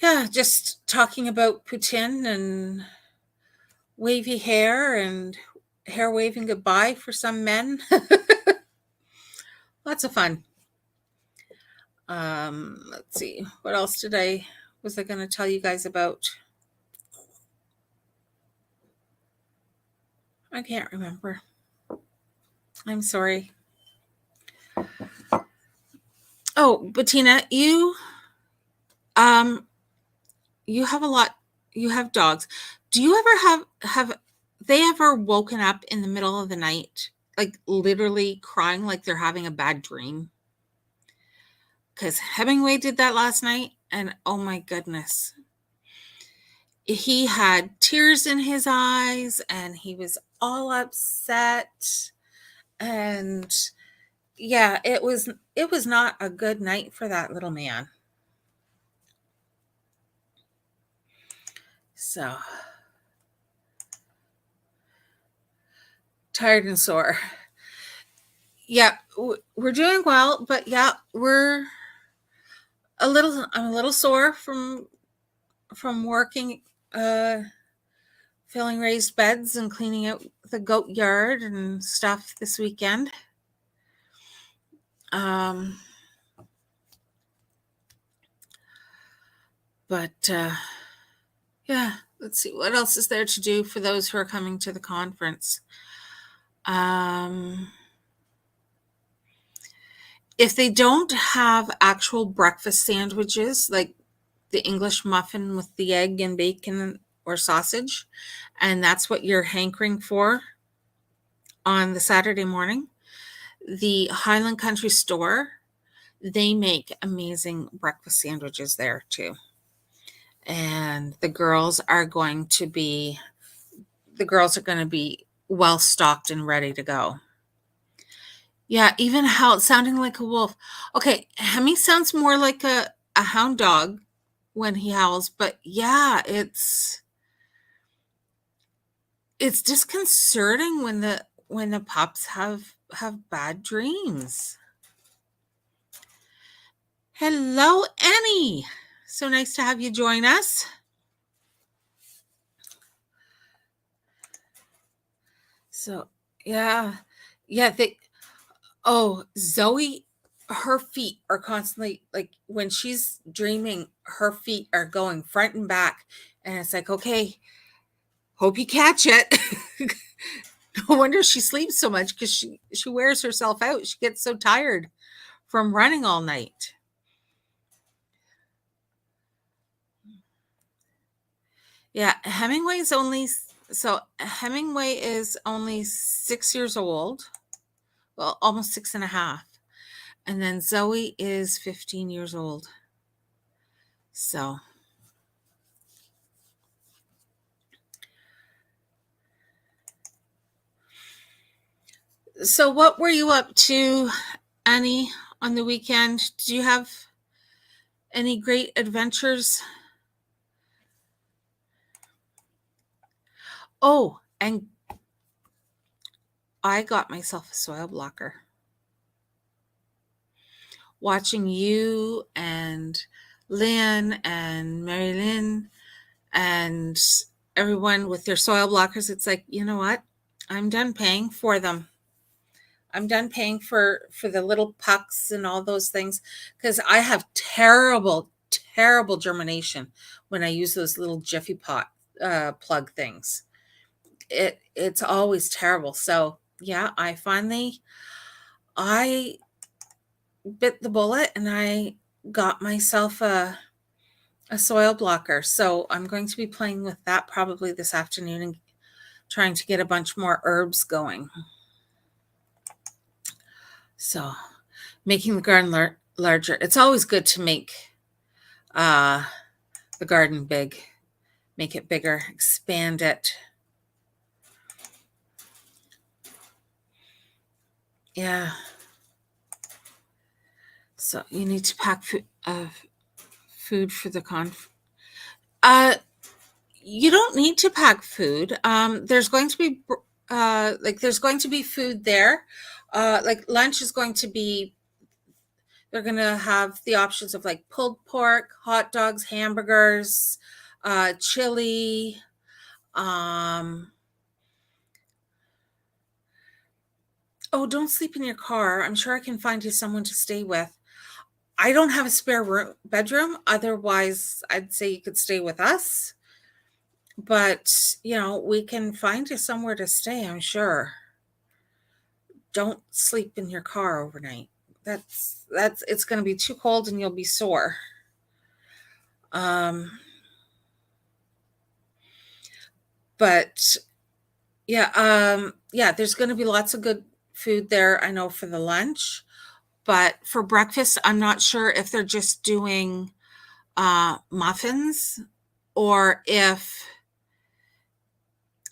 Yeah, just talking about Putin and wavy hair and hair waving goodbye for some men. Lots of fun. Let's see. What else was I going to tell you guys about? I can't remember. I'm sorry. Oh, Bettina, you have you have dogs. Do you ever have they ever woken up in the middle of the night, like literally crying like they're having a bad dream? Because Hemingway did that last night, and oh my goodness. He had tears in his eyes and he was all upset, and yeah, it was not a good night for that little man. So tired and sore. Yeah, we're doing well, but yeah, I'm a little sore from working, filling raised beds and cleaning out the goat yard and stuff this weekend. Um, but yeah, let's see what else is there to do for those who are coming to the conference. If they don't have actual breakfast sandwiches, like the English muffin with the egg and bacon or sausage, and that's what you're hankering for on the Saturday morning, the Highland Country Store, they make amazing breakfast sandwiches there too. And the girls are going to be well stocked and ready to go. Yeah, even how sounding like a wolf. Okay, Hemi sounds more like a hound dog when he howls, but yeah, it's disconcerting when the pups have bad dreams. Hello, Annie. So nice to have you join us. So yeah, Zoe, her feet are constantly like when she's dreaming, her feet are going front and back, and it's like, okay, hope you catch it. No wonder she sleeps so much because she wears herself out. She gets so tired from running all night. Yeah, Hemingway is only 6 years old. Well, almost 6.5. And then Zoe is 15 years old. So what were you up to, Annie, on the weekend? Did you have any great adventures? Oh, and I got myself a soil blocker. Watching you and Lynn and Mary Lynn and everyone with their soil blockers, it's like, you know what? I'm done paying for them. I'm done paying for the little pucks and all those things because I have terrible germination when I use those little Jiffy Pot plug things. It's always terrible. So yeah, I bit the bullet and I got myself a soil blocker. So I'm going to be playing with that probably this afternoon and trying to get a bunch more herbs going. So making the garden larger. It's always good to make the garden big, make it bigger, expand it. Yeah. So you need to pack food for the you don't need to pack food. There's going to be there's going to be food there. Like lunch is going to be, they're going to have the options of like pulled pork, hot dogs, hamburgers, chili. Oh, don't sleep in your car. I'm sure I can find you someone to stay with. I don't have a spare bedroom. Otherwise, I'd say you could stay with us. But, we can find you somewhere to stay, I'm sure. Don't sleep in your car overnight. It's going to be too cold and you'll be sore. But yeah, there's going to be lots of good food there, I know, for the lunch. But for breakfast, I'm not sure if they're just doing muffins or if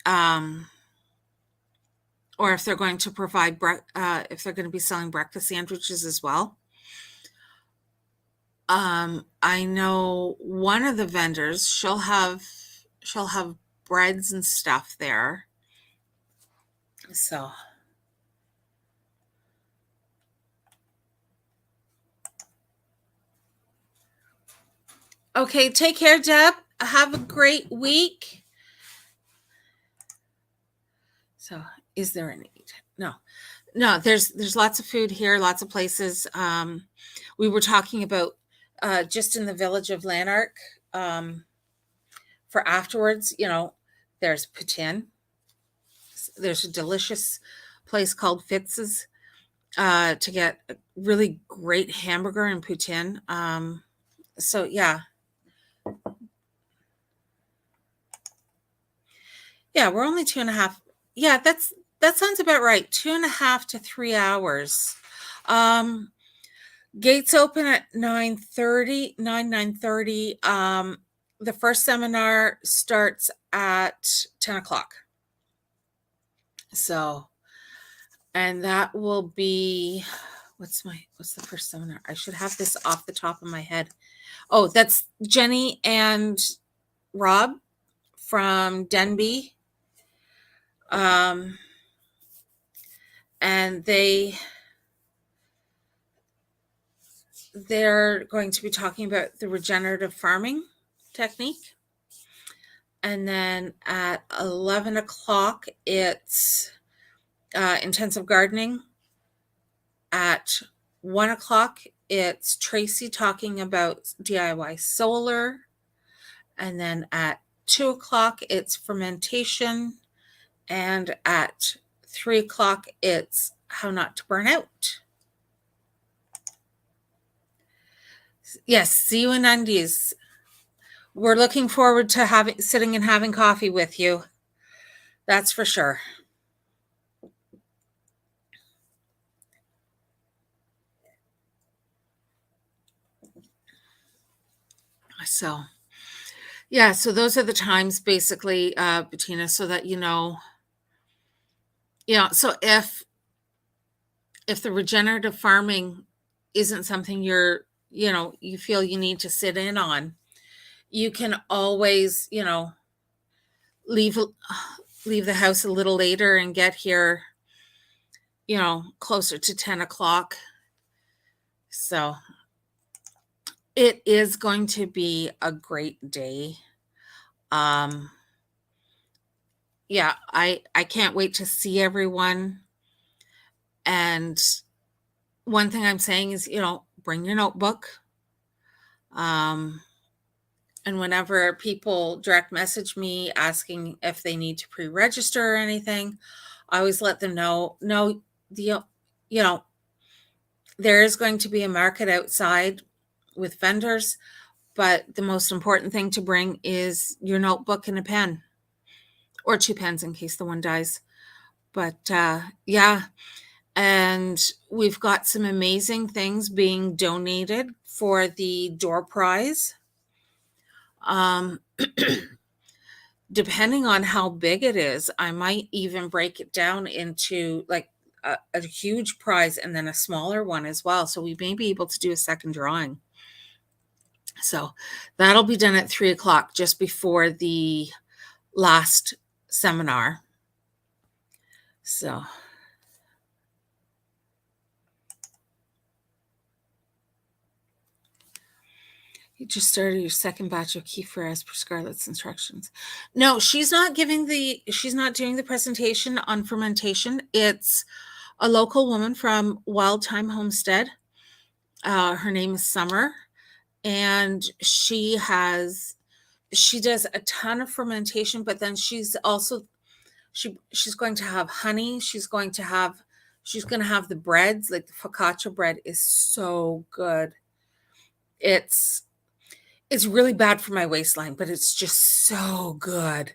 they're going to provide if they're going to be selling breakfast sandwiches as well. I know one of the vendors, she'll have breads and stuff there. So okay, take care, Deb. Have a great week. So is there a need? No, there's lots of food here, lots of places. We were talking about just in the village of Lanark, for afterwards, there's poutine. There's a delicious place called Fitz's to get a really great hamburger and poutine. So yeah, we're only 2.5. Yeah, that sounds about right. 2.5 to 3 hours. Gates open at 9:30. The first seminar starts at 10 o'clock. So, and that will be, what's the first seminar? I should have this off the top of my head. Oh, that's Jenny and Rob from Denby. Um, and they're going to be talking about the regenerative farming technique. And then at 11 o'clock, it's intensive gardening. At 1 o'clock, it's Tracy talking about DIY solar. And then at 2 o'clock, it's fermentation. And at 3 o'clock, it's how not to burn out. Yes, see you in Undies. We're looking forward to sitting and having coffee with you. That's for sure. So, yeah, so those are the times basically, Bettina, so that so if the regenerative farming isn't something you feel you need to sit in on, you can always, leave leave the house a little later and get here, closer to 10 o'clock. So it is going to be a great day. Yeah, I can't wait to see everyone. And one thing I'm saying is, bring your notebook. And whenever people direct message me asking if they need to pre-register or anything, I always let them know, no, there is going to be a market outside with vendors, but the most important thing to bring is your notebook and a pen, or 2 pens in case the one dies. But yeah, and we've got some amazing things being donated for the door prize. Depending on how big it is, I might even break it down into like a huge prize and then a smaller one as well. So we may be able to do a second drawing. So that'll be done at 3 o'clock, just before the last seminar. So you just started your second batch of kefir as per Scarlett's instructions. No, she's not doing the presentation on fermentation. It's a local woman from Wild Time Homestead. Her name is Summer, and she does a ton of fermentation, but then she's going to have honey. She's going to have the breads, like the focaccia bread is so good. It's really bad for my waistline, but it's just so good.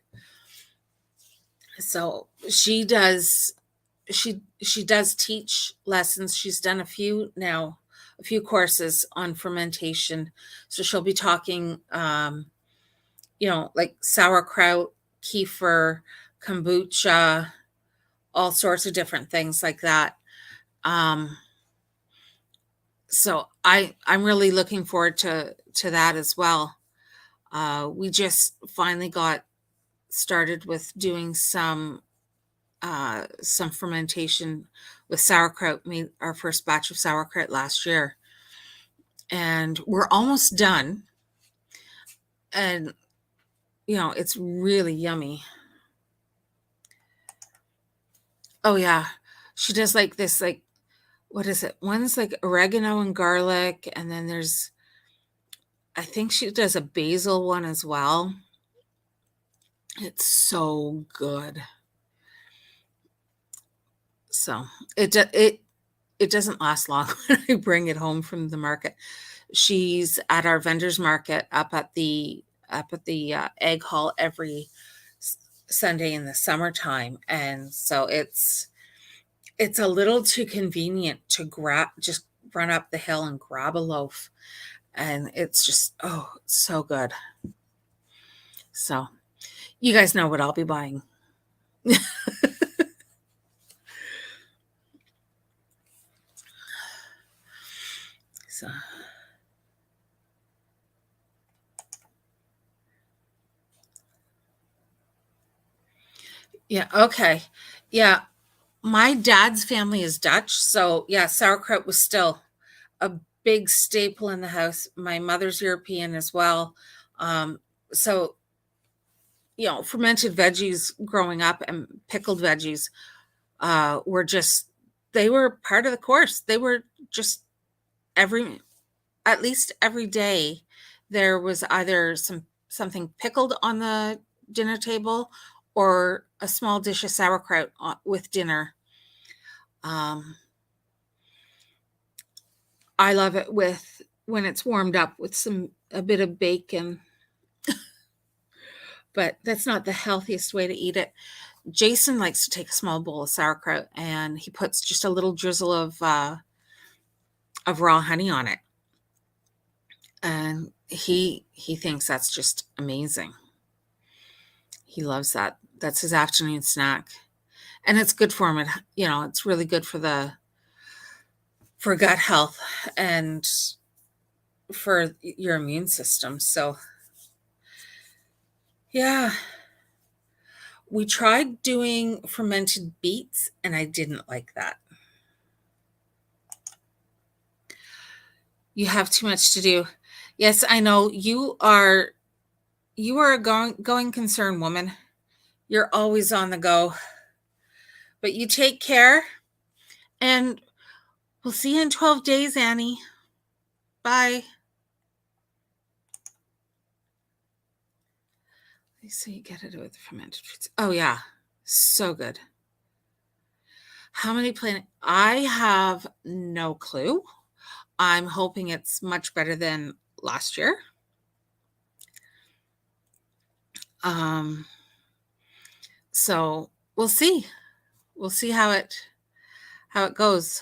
So she does teach lessons. She's done a few courses on fermentation. So she'll be talking, like sauerkraut, kefir, kombucha, all sorts of different things like that. So I'm really looking forward to that as well. We just finally got started with doing some fermentation with sauerkraut. Made our first batch of sauerkraut last year, and we're almost done. And it's really yummy. Oh yeah, she does like this, like, what is it? One's like oregano and garlic, and then I think she does a basil one as well. It's so good. So it doesn't last long when I bring it home from the market. She's at our vendors market up at the egg hall every Sunday in the summertime, and so it's a little too convenient to just run up the hill and grab a loaf, and it's just so good. So you guys know what I'll be buying. So Yeah, okay. Yeah, my dad's family is Dutch, so yeah, sauerkraut was still a big staple in the house. My mother's European as well. Um, so, fermented veggies growing up and pickled veggies were just, they were part of the course. They were just every, at least every day, there was either something pickled on the dinner table or a small dish of sauerkraut with dinner. Um, I love it with when it's warmed up with a bit of bacon, but that's not the healthiest way to eat it. Jason likes to take a small bowl of sauerkraut and he puts just a little drizzle of raw honey on it, and he thinks that's just amazing. He loves that. That's his afternoon snack, and it's good for him. It's really good for gut health and for your immune system. So yeah, we tried doing fermented beets, and I didn't like that. You have too much to do. Yes, I know you are a going concern woman. You're always on the go. But you take care, and we'll see you in 12 days, Annie. Bye. So you get it with fermented foods. Oh yeah, so good. How many planet? I have no clue. I'm hoping it's much better than last year. Um, so we'll see. We'll see how it goes.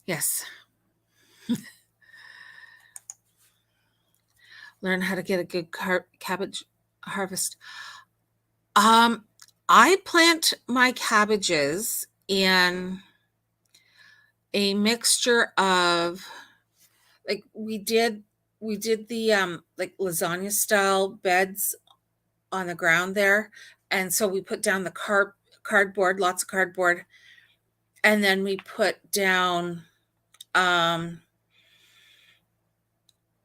Yes. Learn how to get a good cabbage harvest. Um, I plant my cabbages in a mixture of, like, we did the like lasagna style beds on the ground there, and so we put down the cardboard, lots of cardboard, and then we put down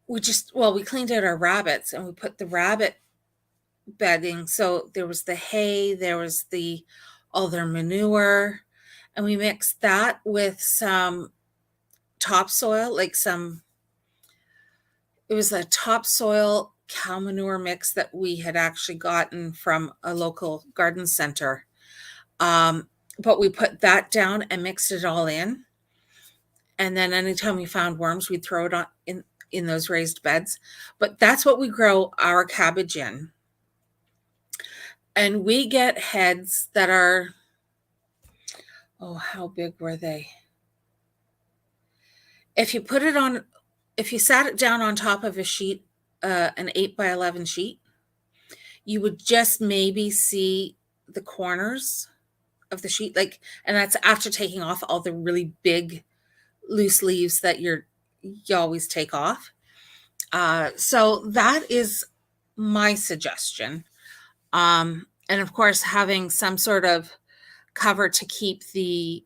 we cleaned out our rabbits and we put the rabbit bedding. So there was the hay, there was all their manure, and we mixed that with some topsoil, it was a topsoil cow manure mix that we had actually gotten from a local garden center. But we put that down and mixed it all in. And then anytime we found worms, we'd throw it on in those raised beds. But that's what we grow our cabbage in. And we get heads that are, oh, how big were they? If you sat it down on top of a sheet, an 8 by 11 sheet, you would just maybe see the corners of the sheet, and that's after taking off all the really big loose leaves that you always take off. So that is my suggestion. And of course, having some sort of cover to keep the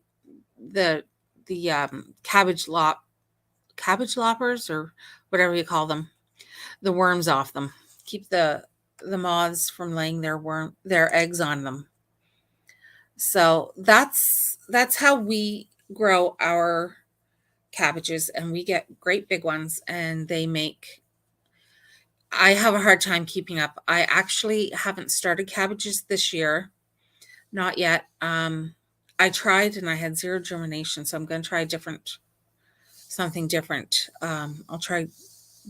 cabbage loppers, or whatever you call them, the worms off them. Keep the moths from laying their eggs on them. So that's how we grow our cabbages, and we get great big ones, and I have a hard time keeping up. I actually haven't started cabbages this year, not yet. I tried and I had zero germination, so I'm going to try something different. I'll try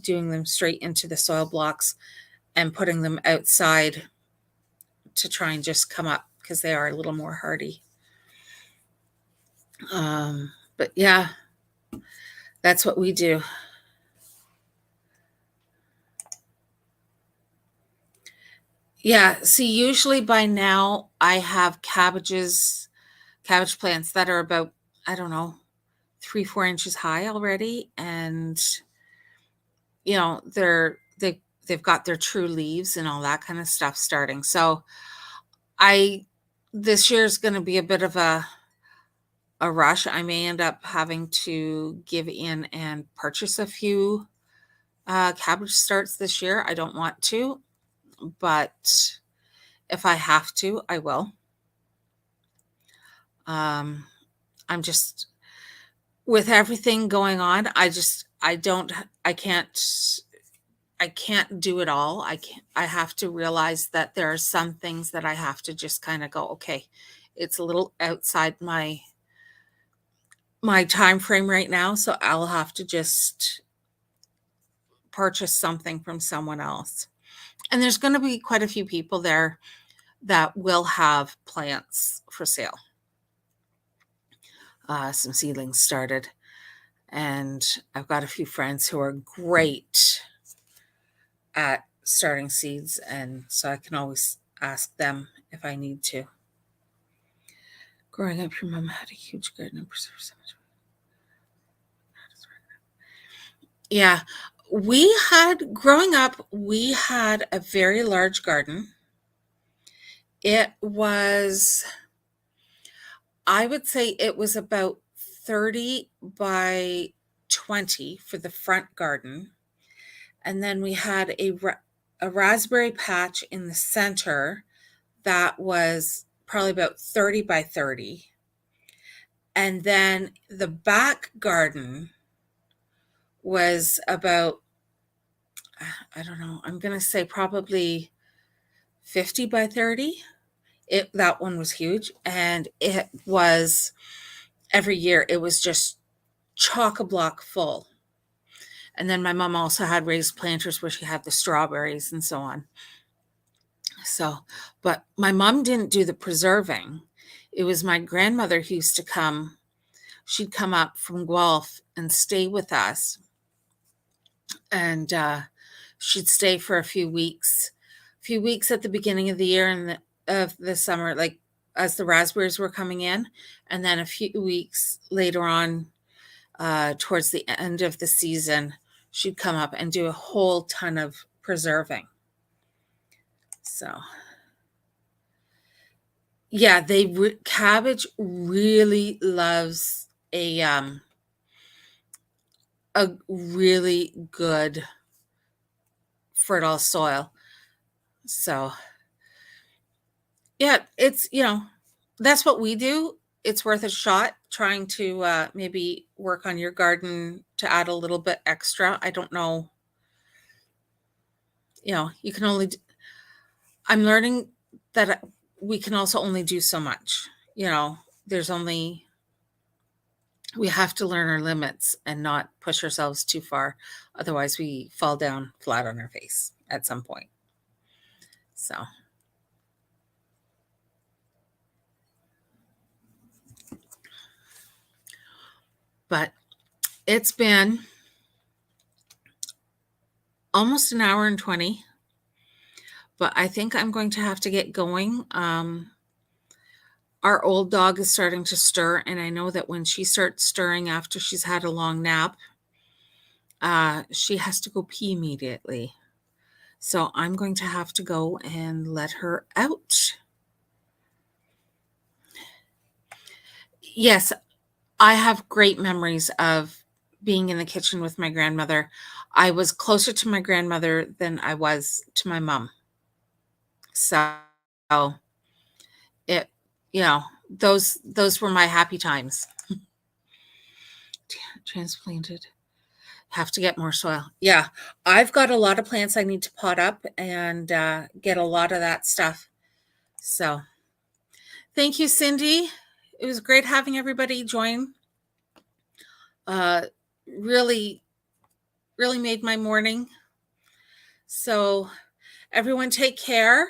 doing them straight into the soil blocks and putting them outside to try and just come up, because they are a little more hardy. But yeah, that's what we do. Yeah, see, usually by now I have cabbage plants that are about, I don't know, 3-4 inches high already, and they're they've got their true leaves and all that kind of stuff starting. So this year is going to be a bit of a rush. I may end up having to give in and purchase a few cabbage starts this year. I don't want to, but if I have to, I will. I'm just, with everything going on, I can't do it all. I have to realize that there are some things that I have to just kind of go, okay, it's a little outside my time frame right now, so I'll have to just purchase something from someone else. And there's going to be quite a few people there that will have plants for sale. Some seedlings started, and I've got a few friends who are great at starting seeds, and so I can always ask them if I need to. Growing up, your mom had a huge garden and preserved so much. Yeah, growing up, we had a very large garden. It was, I would say it was about 30 by 20 for the front garden. And then we had a raspberry patch in the center that was probably about 30 by 30. And then the back garden was about, I don't know, I'm going to say probably 50 by 30. That one was huge. And it was, every year, it was just chock-a-block full. And then my mom also had raised planters where she had the strawberries and so on. So, but my mom didn't do the preserving. It was my grandmother who used to come. She'd come up from Guelph and stay with us. And she'd stay for a few weeks at the beginning of the year and of the summer, like as the raspberries were coming in. And then a few weeks later on, towards the end of the season, she'd come up and do a whole ton of preserving. So, yeah, cabbage really loves a really good fertile soil. So, yeah, it's, that's what we do. It's worth a shot trying to maybe work on your garden to add a little bit extra. I don't know. You can only, I'm learning that we can also only do so much. There's only, we have to learn our limits and not push ourselves too far. Otherwise, we fall down flat on our face at some point. So, but it's been almost an hour and 20, but I think I'm going to have to get going. Our old dog is starting to stir, and I know that when she starts stirring after she's had a long nap, she has to go pee immediately. So I'm going to have to go and let her out. Yes, I have great memories of being in the kitchen with my grandmother. I was closer to my grandmother than I was to my mom. So it, those were my happy times. Transplanted. Have to get more soil. Yeah, I've got a lot of plants I need to pot up and get a lot of that stuff. So thank you, Cindy. It was great having everybody join. Really, really made my morning. So everyone take care.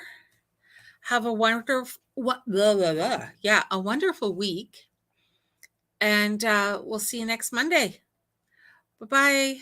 Have a wonderful, a wonderful week. And we'll see you next Monday. Bye-bye.